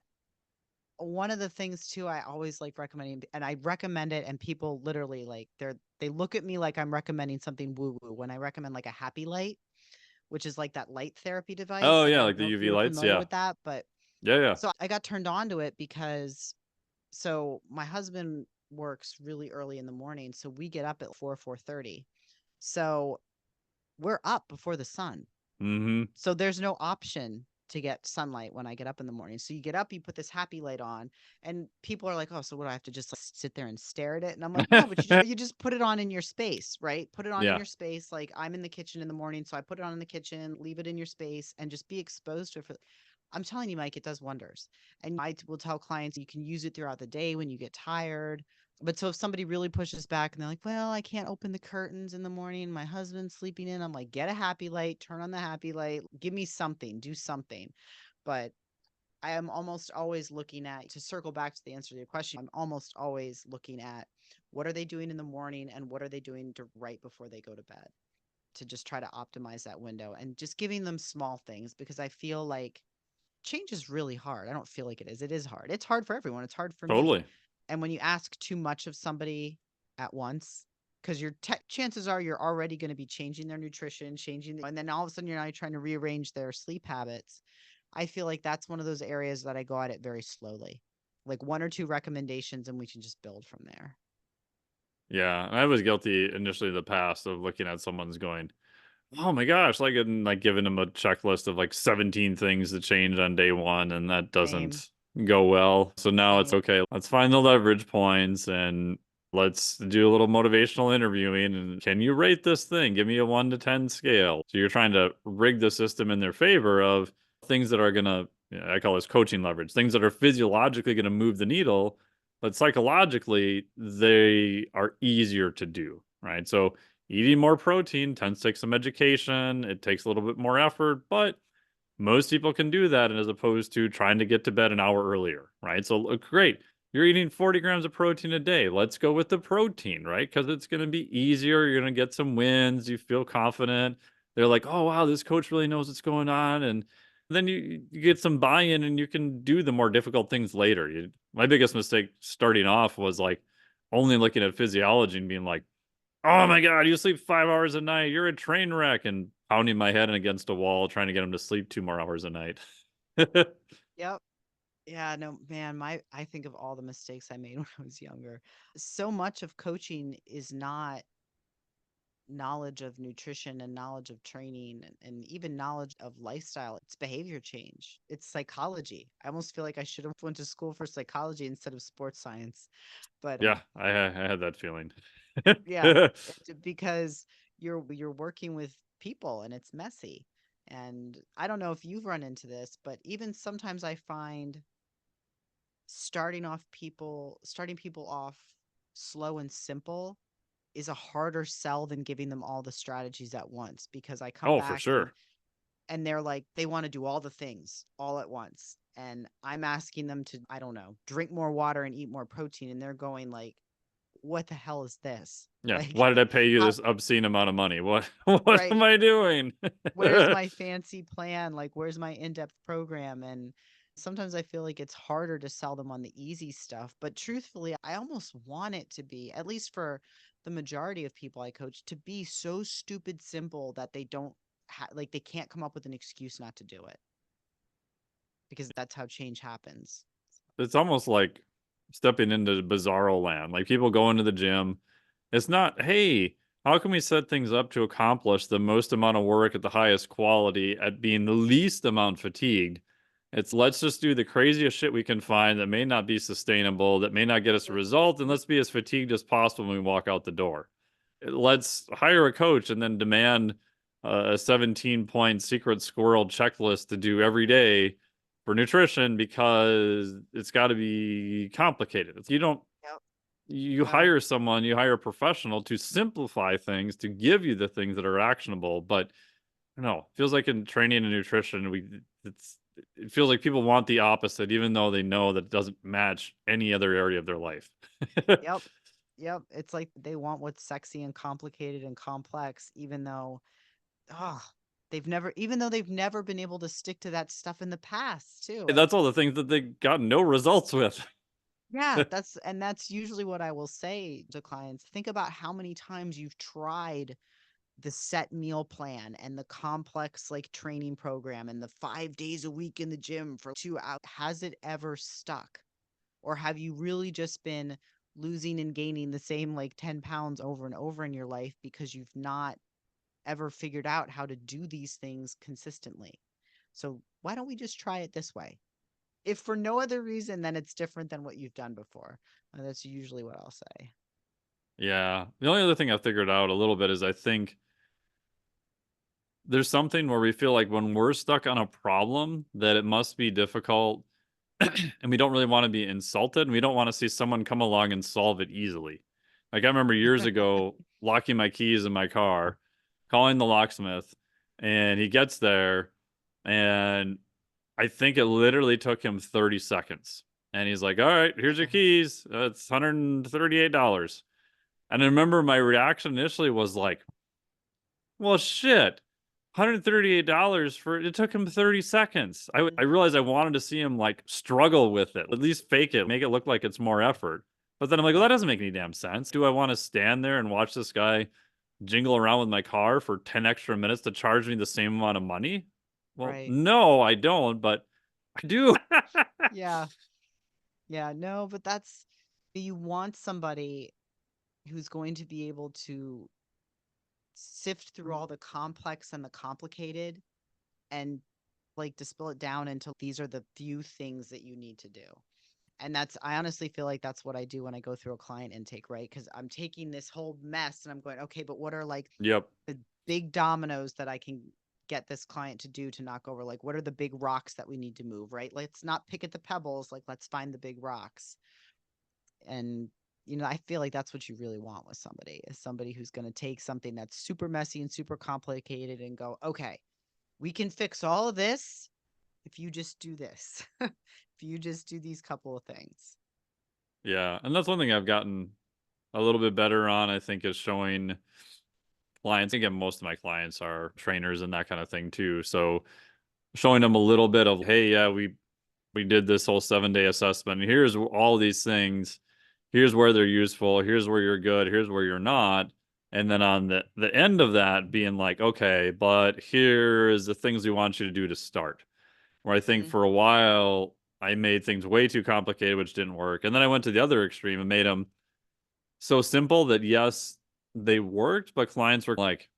one of the things too, I always like recommending, and I recommend it, and people literally they look at me like I'm recommending something woo woo when I recommend like a happy light, which is like that light therapy Oh, device. I yeah, don't like the know if UV you're lights, familiar yeah. with that, but Yeah, yeah. so I got turned on to it because my husband works really early in the morning, so we get up at 4:30. So we're up before the sun. Mhm. So there's no option to get sunlight when I get up in the morning. So you get up, you put this happy light on, and people are like, "Oh, so what do I have to just like, sit there and stare at it?" And I'm like, "No, but you just put it on in your space, right? Put it on in Yeah. your space. Like I'm in the kitchen in the morning, so I put it on in the kitchen, leave it in your space, and just be exposed to it. I'm telling you, Mike, it does wonders. And I will tell clients you can use it throughout the day when you get tired. But so if somebody really pushes back and they're like, well, I can't open the curtains in the morning, my husband's sleeping in, I'm like, get a happy light, turn on the happy light, give me something, do something. But I am almost always looking at, to circle back to the answer to your question, I'm almost always looking at what are they doing in the morning and what are they doing right before they go to bed to just try to optimize that window and just giving them small things because I feel like change is really hard. I don't feel like it is. It is hard. It's hard for everyone. It's hard for me. Totally. And when you ask too much of somebody at once, because chances are you're already going to be changing their nutrition, and then all of a sudden you're now trying to rearrange their sleep habits. I feel like that's one of those areas that I go at it very slowly, like one or two recommendations, and we can just build from there. Yeah, I was guilty initially in the past of looking at someone's going, oh my gosh, like, and like giving them a checklist of like 17 things to change on day one, and that Same, doesn't go well. So now it's same. okay, let's find the leverage points and let's do a little motivational interviewing. And can you rate this thing? Give me a 1 to 10 scale. So you're trying to rig the system in their favor of things that are gonna, I call this coaching leverage, things that are physiologically gonna move the needle, but psychologically they are easier to do, right? So eating more protein tends to take some education. It takes a little bit more effort, but most people can do that as opposed to trying to get to bed an hour earlier, right? So, look, great. You're eating 40 grams of protein a day. Let's go with the protein, right? Because it's going to be easier. You're going to get some wins. You feel confident. They're like, oh, wow, this coach really knows what's going on. And then you get some buy in and you can do the more difficult things later. My biggest mistake starting off was like only looking at physiology and being like, oh my God, you sleep 5 hours a night. You're a train wreck. And pounding my head against a wall, trying to get him to sleep 2 more hours a night. Yep. Yeah, no, man, I think of all the mistakes I made when I was younger. So much of coaching is not knowledge of nutrition and knowledge of training and even knowledge of lifestyle. It's behavior change. It's psychology. I almost feel like I should have went to school for psychology instead of sports science. But Yeah, I had that feeling. yeah, because you're working with people and it's messy. And I don't know if you've run into this, but even sometimes I find starting people off slow and simple is a harder sell than giving them all the strategies at once, because I come Oh, for back and sure. they're like they want to do all the things all at once, and I'm asking them to, I don't know, drink more water and eat more protein, and they're going like, what the hell is this? Yeah. Like, Why did I pay you how, this obscene amount of money? What right, am I doing? where's my fancy plan? Like, where's my in-depth program? And sometimes I feel like it's harder to sell them on the easy stuff. But truthfully, I almost want it to be, at least for the majority of people I coach, to be so stupid simple that they don't like they can't come up with an excuse not to do it, because that's how change happens. It's almost like stepping into bizarro land. Like people go into the gym. It's not, hey, how can we set things up to accomplish the most amount of work at the highest quality at being the least amount fatigued? It's let's just do the craziest shit we can find that may not be sustainable, that may not get us a result, and let's be as fatigued as possible when we walk out the door. Let's hire a coach and then demand a 17-point secret squirrel checklist to do every day for nutrition because it's got to be complicated. You don't Yep. you No. hire someone, you hire a professional to simplify things, to give you the things that are actionable. But no, it feels like in training and nutrition, it feels like people want the opposite, even though they know that it doesn't match any other area of their life. Yep. Yep. It's like they want what's sexy and complicated and complex, even though, oh, they've never been able to stick to that stuff in the past, too. That's all the things that they got no results with. Yeah, that's usually what I will say to clients. Think about how many times you've tried the set meal plan and the complex like training program and the 5 days a week in the gym for 2 hours. Has it ever stuck? Or have you really just been losing and gaining the same like 10 pounds over and over in your life because you've not ever figured out how to do these things consistently? So why don't we just try it this way? If for no other reason than it's different than what you've done before. That's usually what I'll say. Yeah. The only other thing I figured out a little bit is I think there's something where we feel like when we're stuck on a problem that it must be difficult and we don't really want to be insulted and we don't want to see someone come along and solve it easily. Like I remember years ago locking my keys in my car, calling the locksmith, and he gets there and I think it literally took him 30 seconds. And he's like, "All right, here's your keys. It's $138." And I remember my reaction initially was like, well, shit. $138 for it took him 30 seconds. I Mhm. realized I wanted to see him like struggle with it, at least fake it, make it look like it's more effort. But then I'm like, well, that Yep. doesn't make any damn sense. Do I want to stand there and watch this guy jingle around with my car for 10 extra minutes to charge me the same amount of money? Well, Right. no, I don't, but I do. Yeah. Yeah. No, but you want somebody who's going to be able to sift through all the complex and the complicated and like distill it down into these are the few things that you need to do. And I honestly feel like that's what I do when I go through a client intake, right? Because I'm taking this whole mess and I'm going, okay, but what are like Yep. the big dominoes that I can get this client to do to knock over? Like, what are the big rocks that we need to move, right? Let's not pick at the pebbles. Like, let's find the big rocks. And, I feel like that's what you really want with somebody is somebody who's going to take something that's super messy and super complicated and go, okay, we can fix all of this if you just do this. If you just do these couple of things. Yeah. And that's one thing I've gotten a little bit better on, I think, is showing clients. Again, most of my clients are trainers and that kind of thing too. So showing them a little bit of, hey, yeah, we did this whole 7-day assessment. Here's all these things. Here's where they're useful. Here's where you're good. Here's where you're not. And then on the end of that being like, okay, but here is the things we want you to do to start. Where I think Mhm. for a while I made things way too complicated, which didn't work. And then I went to the other extreme and made them so simple that yes, they worked, but clients were like,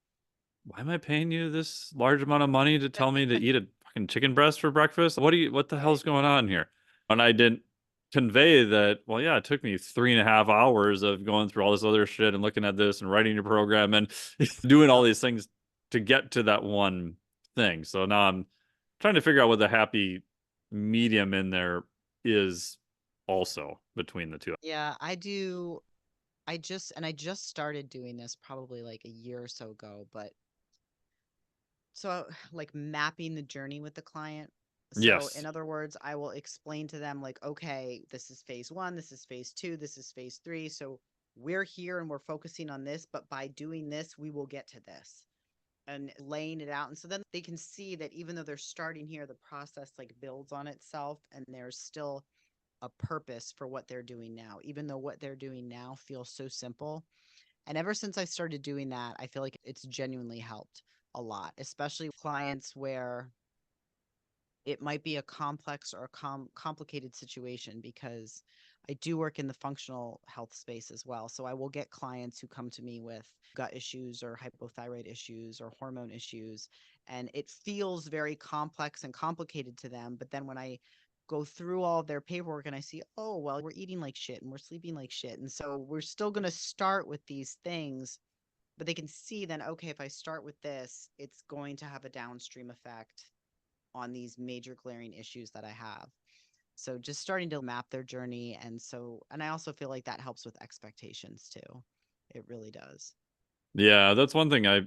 why am I paying you this large amount of money to tell me to eat a fucking chicken breast for breakfast? What the Right. hell's going on here? And I didn't convey that, well, yeah, it took me 3.5 hours of going through all this other shit and looking at this and writing your program and doing all Yep. these things to get to that one thing. So now I'm trying to figure out what the happy medium in there is also between the two. Yeah, I do. I just started doing this probably like a year or so ago, but so like mapping the journey with the client. So in Yes. other words, I will explain to them like, okay, this is phase 1, this is phase 2, this is phase 3. So we're here and we're focusing on this, but by doing this, we will get to this and laying it out. And so then they can see that even though they're starting here, the process like builds on itself and there's still a purpose for what they're doing now, even though what they're doing now feels so simple. And ever since I started doing that, I feel like it's genuinely helped a lot, especially clients where it might be a complex or a complicated situation because I do work in the functional health space as well. So I will get clients who come to me with gut issues or hypothyroid issues or hormone issues, and it feels very complex and complicated to them. But then when I go through all of their paperwork and I see, oh, well, we're eating like shit and we're sleeping like shit. And so we're still going to start with these things, but they can see then, okay, if I start with this, it's going to have a downstream effect on these major glaring issues that I have. So just starting to map their journey. And I also feel like that helps with expectations too. It really does. Yeah, that's one thing I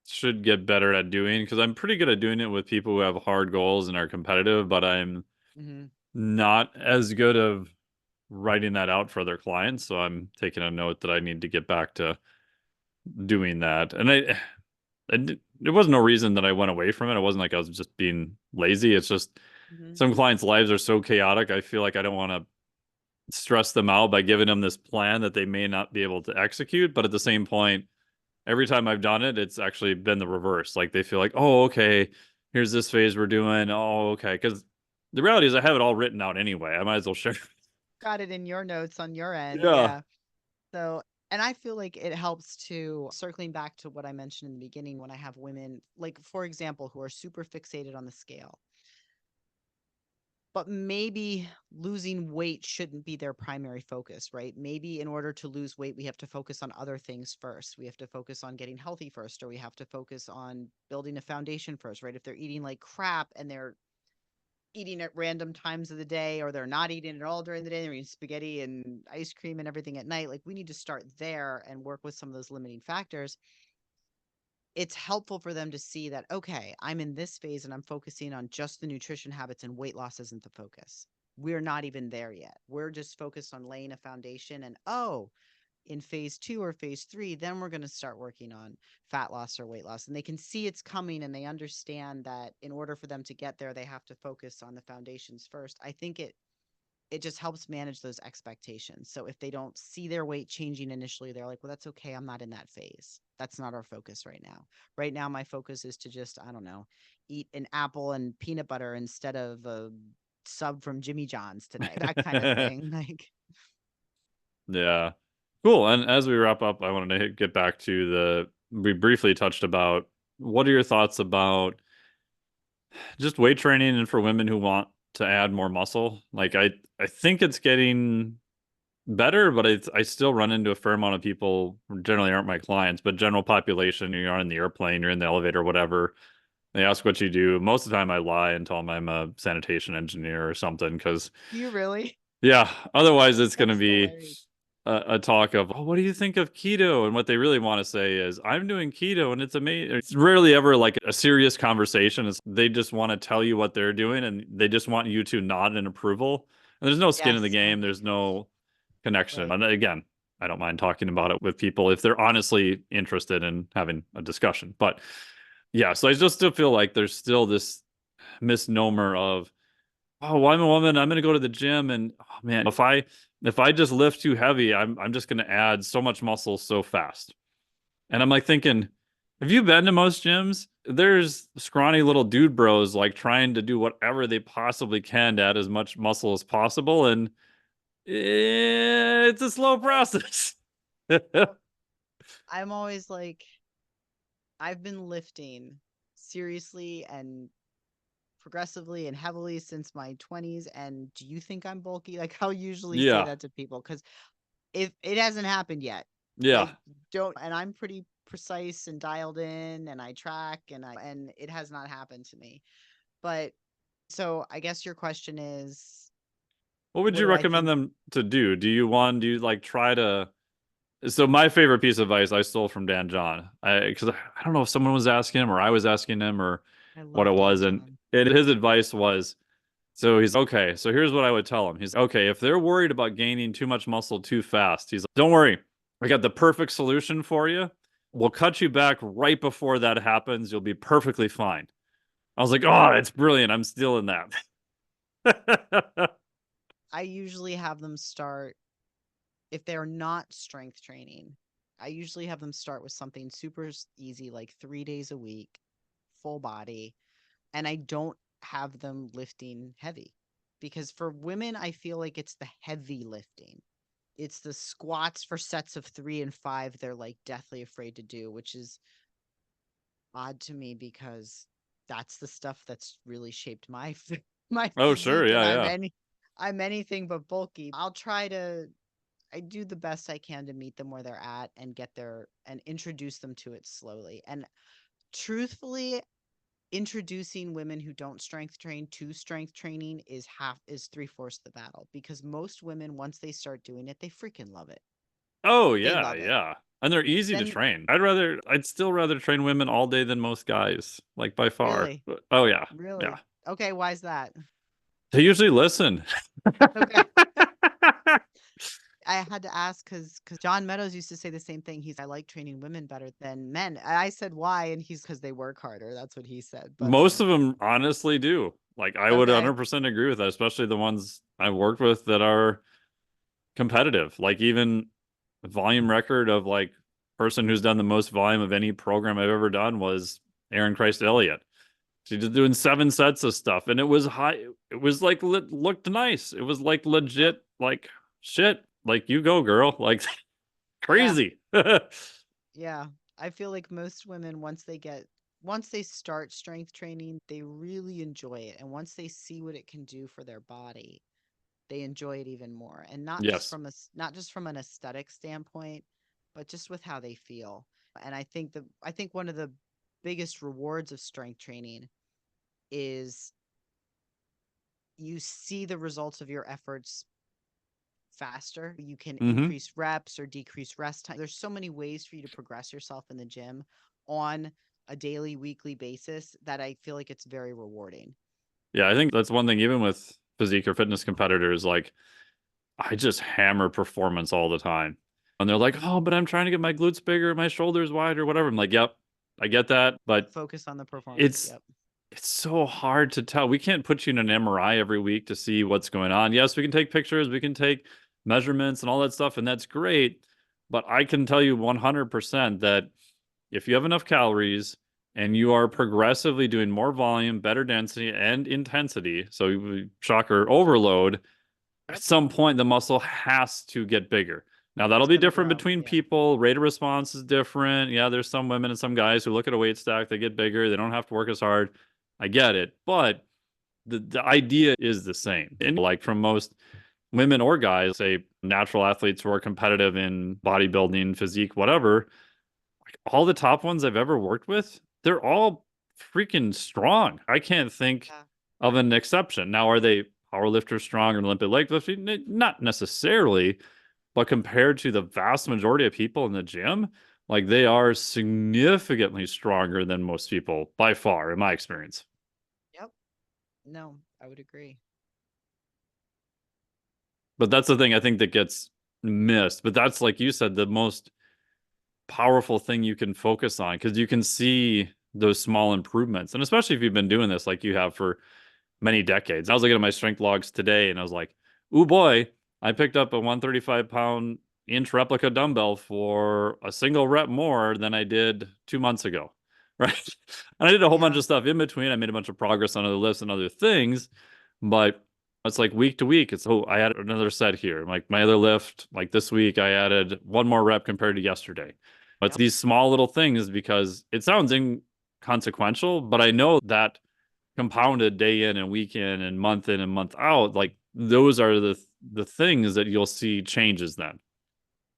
should get better at doing because I'm pretty good at doing it with people who have hard goals and are competitive, but I'm Mm-hmm. not as good of writing that out for their clients. So I'm taking a note that I need to get back to doing that. And there was no reason that I went away from it. It wasn't like I was just being lazy. It's just Mm-hmm. some clients' lives are so chaotic. I feel like I don't want to stress them out by giving them this plan that they may not be able to execute. But at the same point, every time I've done it, it's actually been the reverse. Like they feel like, oh, okay, here's this phase we're doing. Oh, okay. Because the reality is I have it all written out anyway. I might as well share. Got it in your notes on your end. Yeah. Yeah. So, and I feel like it helps to circling back to what I mentioned in the beginning when I have women, like, for example, who are super fixated on the scale. But maybe losing weight shouldn't be their primary focus, right? Maybe in order to lose weight, we have to focus on other things first. We have to focus on getting healthy first, or we have to focus on building a foundation first, right? If they're eating like crap and they're eating at random times of the day, or they're not eating at all during the day, they're eating spaghetti and ice cream and everything at night, like we need to start there and work with some of those limiting factors. It's helpful for them to see that, okay, I'm in this phase and I'm focusing on just the nutrition habits and weight loss isn't the focus. We're not even there yet. We're just focused on laying a foundation. And oh, in phase 2 or phase 3, then we're going to start working on fat loss or weight loss. And they can see it's coming and they understand that in order for them to get there, they have to focus on the foundations first. I think it just helps manage those expectations. So if they don't see their weight changing initially, they're like, well, that's okay. I'm not in that phase. That's not our focus right now. Right now, my focus is to just, I don't know, eat an apple and peanut butter instead of a sub from Jimmy John's today, that kind of thing. Like, Yeah. Cool. And as we wrap up, I wanted to get back to we briefly touched about. What are your thoughts about just weight training and for women who want to add more muscle? Like I think it's getting better, but I still run into a fair amount of people who generally aren't my clients, but general population, you're on the airplane, you're in the elevator, whatever. They ask what you do. Most of the time I lie and tell them I'm a sanitation engineer or something because Do you really? yeah, otherwise it's going to That's be hilarious. a talk of, oh, what do you think of keto? And what they really want to say is, I'm doing keto and it's amazing. It's rarely ever like a serious conversation. They just want to tell you what they're doing and they just want you to nod in approval. And there's no skin in the Yes. game. There's no connection. Right. And again, I don't mind talking about it with people if they're honestly interested in having a discussion. But yeah, so I just still feel like there's still this misnomer of, oh, well, I'm a woman, I'm gonna go to the gym and oh man, if I just lift too heavy, I'm just gonna add so much muscle so fast. And I'm like thinking, have you been to most gyms? There's scrawny little dude bros like trying to do whatever they possibly can to add as much muscle as possible, and it's a slow process. I'm always like, I've been lifting seriously and progressively and heavily since my 20s. And do you think I'm bulky? Like, I'll usually say Yeah, that to people because if it hasn't happened yet, yeah. I don't, and I'm pretty precise and dialed in and I track and it has not happened to me. But so I guess your question is, What would what you do I recommend think? them to do? Do you like try to So my favorite piece of advice I stole from Dan John. Because I don't know if someone was asking him or I was asking him or I what it love Dan was, and John. his advice was, so he's okay. So here's what I would tell him. He's okay if they're worried about gaining too much muscle too fast. He's like, don't worry, I got the perfect solution for you. We'll cut you back right before that happens. You'll be perfectly fine. I was like, oh, it's brilliant. I'm stealing that. I usually have them start, if they're not strength training, I usually have them start with something super easy, like 3 days a week, full body. And I don't have them lifting heavy because for women, I feel like it's the heavy lifting. It's the squats for sets of 3 and 5 they're like deathly afraid to do, which is odd to me because that's the stuff that's really shaped my my Oh, sure. physique, and Yeah, yeah. I'm anything but bulky. I do the best I can to meet them where they're at and get there and introduce them to it slowly. And truthfully, introducing women who don't strength train to strength training is three-fourths the battle because most women, once they start doing it, they freaking love it. Oh, They yeah, love it. yeah. And they're easy to Then train. I'd still rather train women all day than most guys, like by far. really, Oh, yeah. Yeah. really, okay, why is that? They usually listen. Okay. I had to ask because John Meadows used to say the same thing. I like training women better than men. And I said why, and he's because they work harder. That's what he said. But Most of them honestly do. Like, I would okay, 100% agree with that, especially the ones I've worked with that are competitive. Like, even volume record of like person who's done the most volume of any program I've ever done was Aaron Christ Elliott. She was doing 7 sets of stuff, and it was high. It was like looked nice. It was like yep, legit, like shit. Like you go, girl. Like yeah, crazy. yeah. I feel like most women, once they start strength training, they really enjoy it, and once they see what it can do for their body, they enjoy it even more. And Yes. not just from an aesthetic standpoint, but just with how they feel. And I think one of the biggest rewards of strength training is you see the results of your efforts faster. You can Hmm. increase reps or decrease rest time. There's so many ways for you to progress yourself in the gym on a daily, weekly basis that I feel like it's very rewarding. Yeah, I think that's one thing. Even with physique or fitness competitors, like I just hammer performance all the time, and they're like, "Oh, but I'm trying to get my glutes bigger, my shoulders wider, whatever." I'm like, "Yep, I get that, but Focus on the performance. it's Yep. it's so hard to tell. We can't put you in an MRI every week to see what's going on. Yes, we can take pictures, we can take measurements and all that stuff, and that's great. But I can tell you 100% that if you have enough calories and you are progressively doing more volume, better density, and intensity, so shocker overload, at Yep. some point the muscle has to get bigger. Now that'll It's be gonna different grow. between Yeah. people. Rate of response is different. Yeah, there's some women and some guys who look at a weight stack, they get bigger, they don't have to work as hard. I get it, but the idea is the same. And like from most women or guys, say natural athletes who are competitive in bodybuilding, physique, whatever, like all the top ones I've ever worked with, they're all freaking strong. I can't think Yeah. of an exception. Now, are they powerlifters strong or Olympic weightlifting? Not necessarily, but compared to the vast majority of people in the gym, like they are significantly stronger than most people by far, in my experience. Yep. No, I would agree. But that's the thing I think that gets missed. But that's, like you said, the most powerful thing you can focus on because you can see those small improvements. And especially if you've been doing this like you have for many decades. I was looking at my strength logs today and I was like, ooh boy, I picked up a 135-pound inch replica dumbbell for a single rep more than I did 2 months ago. Right. And I did a whole bunch Yeah. of stuff in between. I made a bunch of progress on other lifts and other things, but it's like week to week. It's, oh, I added another set here. Like my other lift, like this week, I added one more rep compared to yesterday. It's Yep. these small little things because it sounds inconsequential, but I know that compounded day in and week in and month out, like those are the things that you'll see changes then.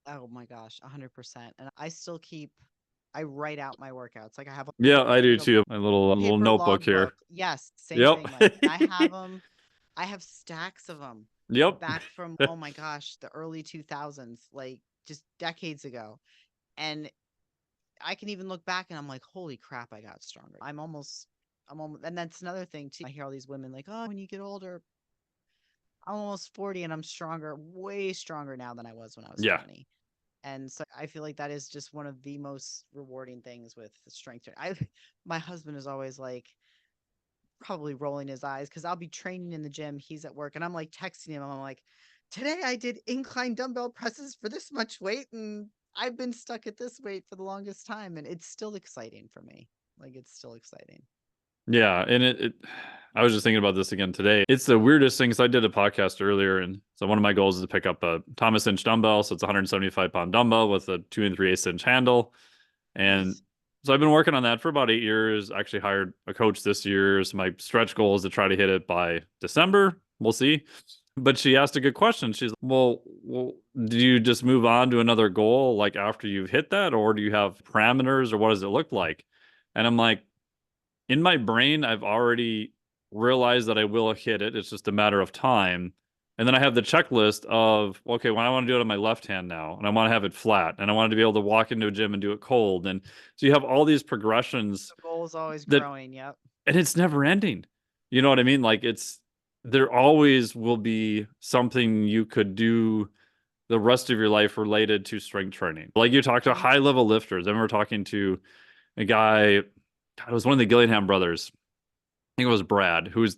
Oh my gosh, 100%. And I write out my workouts. Like I have Yeah, I do like too. My little paper notebook here. logbook. Yes, same Yep. thing. Like, and I have them. I have stacks of them Yep. back from, oh my gosh, the early 2000s, like just decades ago. And I can even look back and I'm like, holy crap, I got stronger. I'm almost, and that's another thing too. I hear all these women like, oh, when you get older, I'm almost 40 and I'm stronger, way stronger now than I was when I was Yeah. 20. And so I feel like that is just one of the most rewarding things with strength training. My husband is always like probably rolling his eyes because I'll be training in the gym, he's at work, and I'm like texting him. I'm like, today I did incline dumbbell presses for this much weight, and I've been stuck at this weight for the longest time, and it's still exciting for me. Like it's still exciting. Yeah, and I was just thinking about this again today. It's the weirdest thing. So I did a podcast earlier, and so one of my goals is to pick up a Thomas inch dumbbell. So it's a 175-pound dumbbell with a 2 3/8 inch handle. And Nice. so I've been working on that for about 8 years. Actually hired a coach this year. So my stretch goal is to try to hit it by December. We'll see. But she asked a good question. She's, well, do you just move on to another goal like after you've hit that, or do you have parameters, or what does it look like? And I'm like, in my brain, I've already realized that I will hit it. It's just a matter of time. And then I have the checklist of, okay, well, I want to do it on my left hand now, and I want to have it flat, and I want to be able to walk into a gym and do it cold. And so you have all these progressions The goal is always that, growing. Yep. and it's never ending. You know what I mean? Like there always will be something you could do the rest of your life related to strength training. Like you talk to Mhm. high level lifters. I remember talking to a guy, God, it was one of the Gillingham brothers. I think it was Brad, who's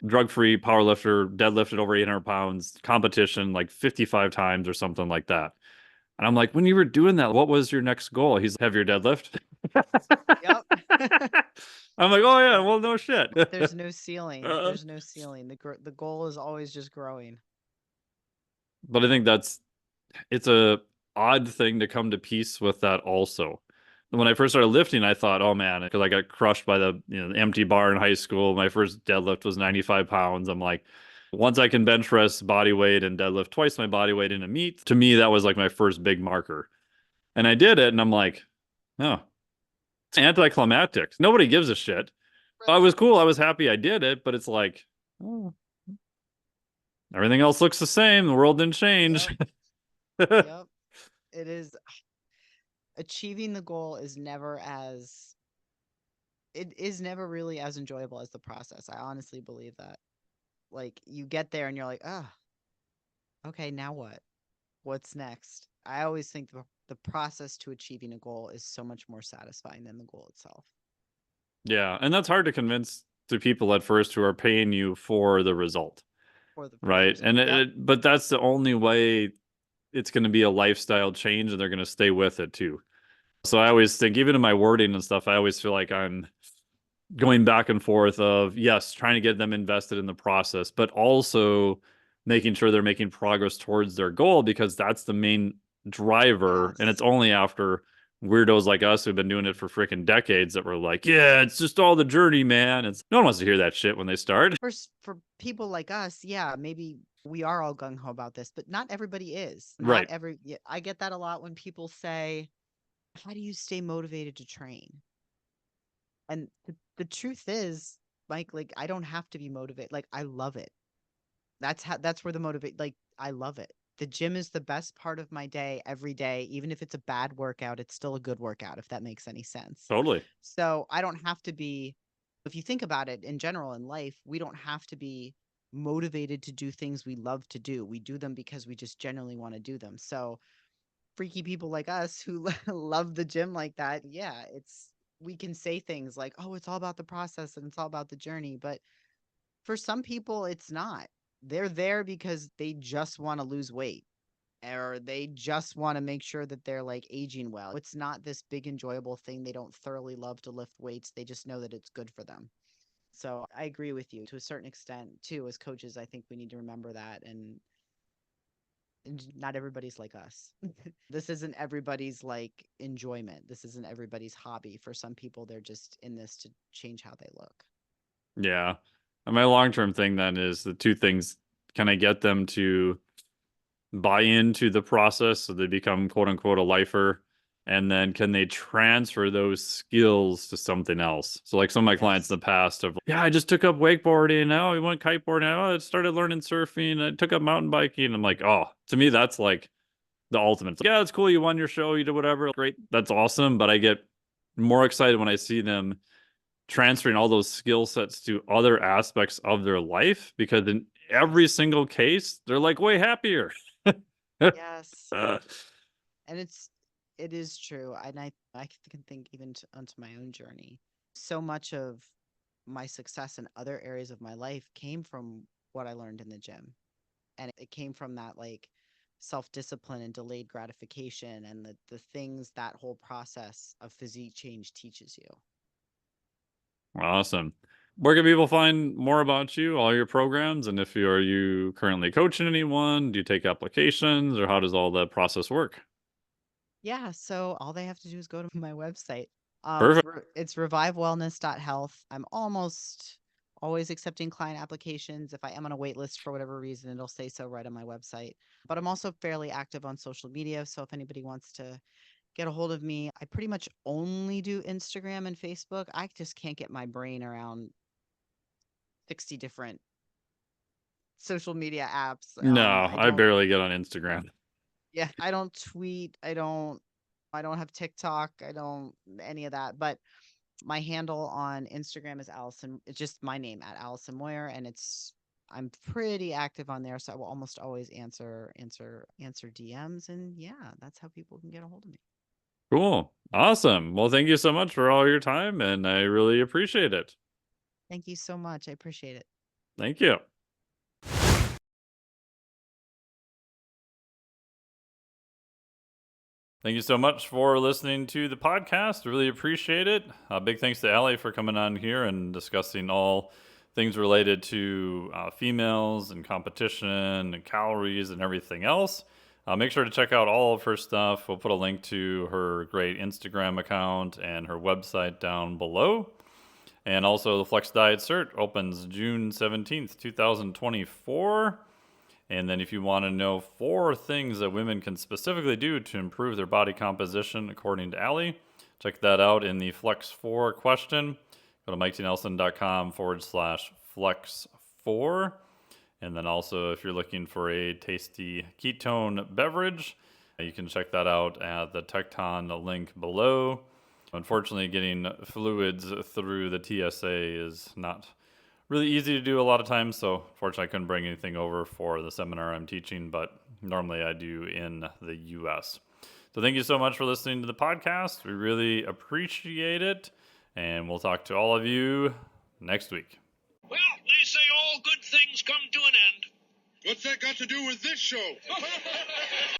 drug-free power lifter, deadlifted over 800 pounds, competition like 55 times or something like that. And I'm like, when you were doing that, what was your next goal? He's heavier deadlift. Yep. I'm like, oh yeah, Yep. well, no shit. There's no ceiling. Uh, There's no ceiling. The goal is always just growing. but I think it's a odd thing to come to peace with that also. When I first started lifting, I thought, oh man, because I got crushed by the empty bar in high school. My first deadlift was 95 pounds. I'm like, once I can bench press body weight and deadlift twice my body weight in a meet, to me, that was like my first big marker. And I did it, and I'm like, oh, it's anticlimactic. Nobody gives a shit. I was cool. I was happy I did it, but it's like, oh, everything else looks the same. The world didn't change. Yep. Yep. It is achieving the goal is never as it is never really as enjoyable as the process. I honestly believe that. Like you get there and you're like, oh, okay, now what? What's next? I always think the process to achieving a goal is so much more satisfying than the goal itself. Yeah, and that's hard to convince to people at first who are paying you for the result, For the right? result. And Yep. but that's the only way it's going to be a lifestyle change, and they're going to stay with it too. So I always think, even in my wording and stuff, I always feel like I'm going back and forth of, yes, trying to get them invested in the process, but also making sure they're making progress towards their goal, because that's the main driver. And it's only after weirdos like us who've been doing it for freaking decades that we're like, yeah, it's just all the journey, man. No one wants to hear that shit when they start. For people like us, yeah, maybe we are all gung-ho about this, but not everybody is. Right. I get that a lot when people say, how do you stay motivated to train? And the truth is, Mike, like, I don't have to be motivated. Like, I love it. That's where the motivate, like, I love it. The gym is the best part of my day every day. Even if it's a bad workout, it's still a good workout, if that makes any sense. Totally. So I don't have to be, if you think about it in general in life, we don't have to be motivated to do things we love to do. We do them because we just genuinely want to do them. So freaky people like us who love the gym like that, yeah, we can say things like, oh, it's all about the process and it's all about the journey. But for some people, it's not. They're there because they just want to lose weight or they just want to make sure that they're like aging well. It's not this big enjoyable thing. They don't thoroughly love to lift weights. They just know that it's good for them. So I agree with you to a certain extent too. As coaches, I think we need to remember that and not everybody's like us. This isn't everybody's like enjoyment. This isn't everybody's hobby. For some people, they're just in this to change how they look. Yeah. And my long-term thing then is the two things. Can I get them to buy into the process so they become quote unquote a lifer? And then can they transfer those skills to something else? So like some of my clients in the past have, yeah, I just took up wakeboarding. Oh, we went kiteboarding. Oh, I started learning surfing. I took up mountain biking. I'm like, oh, to me, that's like the ultimate. It's like, yeah, it's cool. You won your show. You did whatever. Great. That's awesome. But I get more excited when I see them transferring all those skill sets to other aspects of their life, because in every single case, they're like way happier. Yes. And it is true. And I can think even onto my own journey. So much of my success in other areas of my life came from what I learned in the gym. And it came from that like self-discipline and delayed gratification and the things that whole process of physique change teaches you. Awesome. Where can people find more about you, all your programs? And if are you currently coaching anyone? Do you take applications, or how does all the process work? Yeah, so all they have to do is go to my website. Perfect. It's revivewellness.health. I'm almost always accepting client applications. If I am on a wait list for whatever reason, it'll say so right on my website. But I'm also fairly active on social media. So if anybody wants to get a hold of me, I pretty much only do Instagram and Facebook. I just can't get my brain around 60 different social media apps. No, I I don't, barely get on Instagram. yeah, I don't tweet. I don't have TikTok. I don't any of that. But my handle on Instagram is Allison. It's just my name at Allison Moyer, and I'm pretty active on there, so I will almost always answer DMs, and yeah, that's how people can get a hold of me. Cool. Awesome. Well, thank you so much for all your time, and I really appreciate it. Thank you so much. I appreciate it. Thank you. Thank you so much for listening to the podcast. Really appreciate it. Big thanks to Alli for coming on here and discussing all things related to females and competition and calories and everything else. Make sure to check out all of her stuff. We'll put a link to her great Instagram account and her website down below. And also the Flex Diet Cert opens June 17th, 2024. And then if you want to know 4 things that women can specifically do to improve their body composition according to Alli, check that out in the Flex 4 question. Go to MikeTNelson.com/Flex4. And then also if you're looking for a tasty ketone beverage, you can check that out at the Tecton link below. Unfortunately, getting fluids through the TSA is not really easy to do a lot of times, so fortunately I couldn't bring anything over for the seminar I'm teaching, but normally I do in the US. So thank you so much for listening to the podcast. We really appreciate it, and we'll talk to all of you next week. Well, they say all good things come to an end. What's that got to do with this show?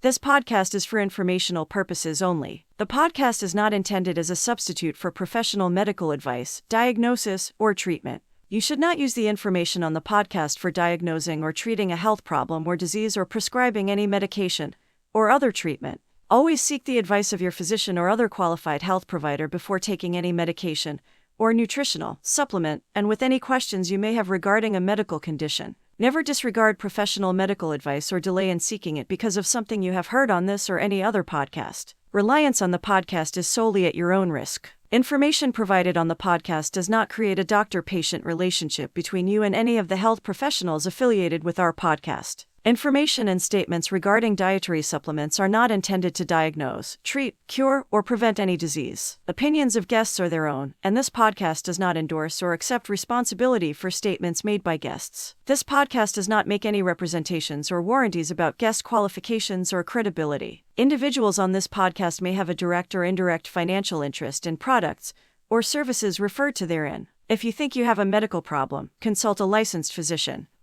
This podcast is for informational purposes only. The podcast is not intended as a substitute for professional medical advice, diagnosis, or treatment. You should not use the information on the podcast for diagnosing or treating a health problem or disease or prescribing any medication or other treatment. Always seek the advice of your physician or other qualified health provider before taking any medication or nutritional supplement, and with any questions you may have regarding a medical condition. Never disregard professional medical advice or delay in seeking it because of something you have heard on this or any other podcast. Reliance on the podcast is solely at your own risk. Information provided on the podcast does not create a doctor-patient relationship between you and any of the health professionals affiliated with our podcast. Information and statements regarding dietary supplements are not intended to diagnose, treat, cure, or prevent any disease. Opinions of guests are their own, and this podcast does not endorse or accept responsibility for statements made by guests. This podcast does not make any representations or warranties about guest qualifications or credibility. Individuals on this podcast may have a direct or indirect financial interest in products or services referred to therein. If you think you have a medical problem, consult a licensed physician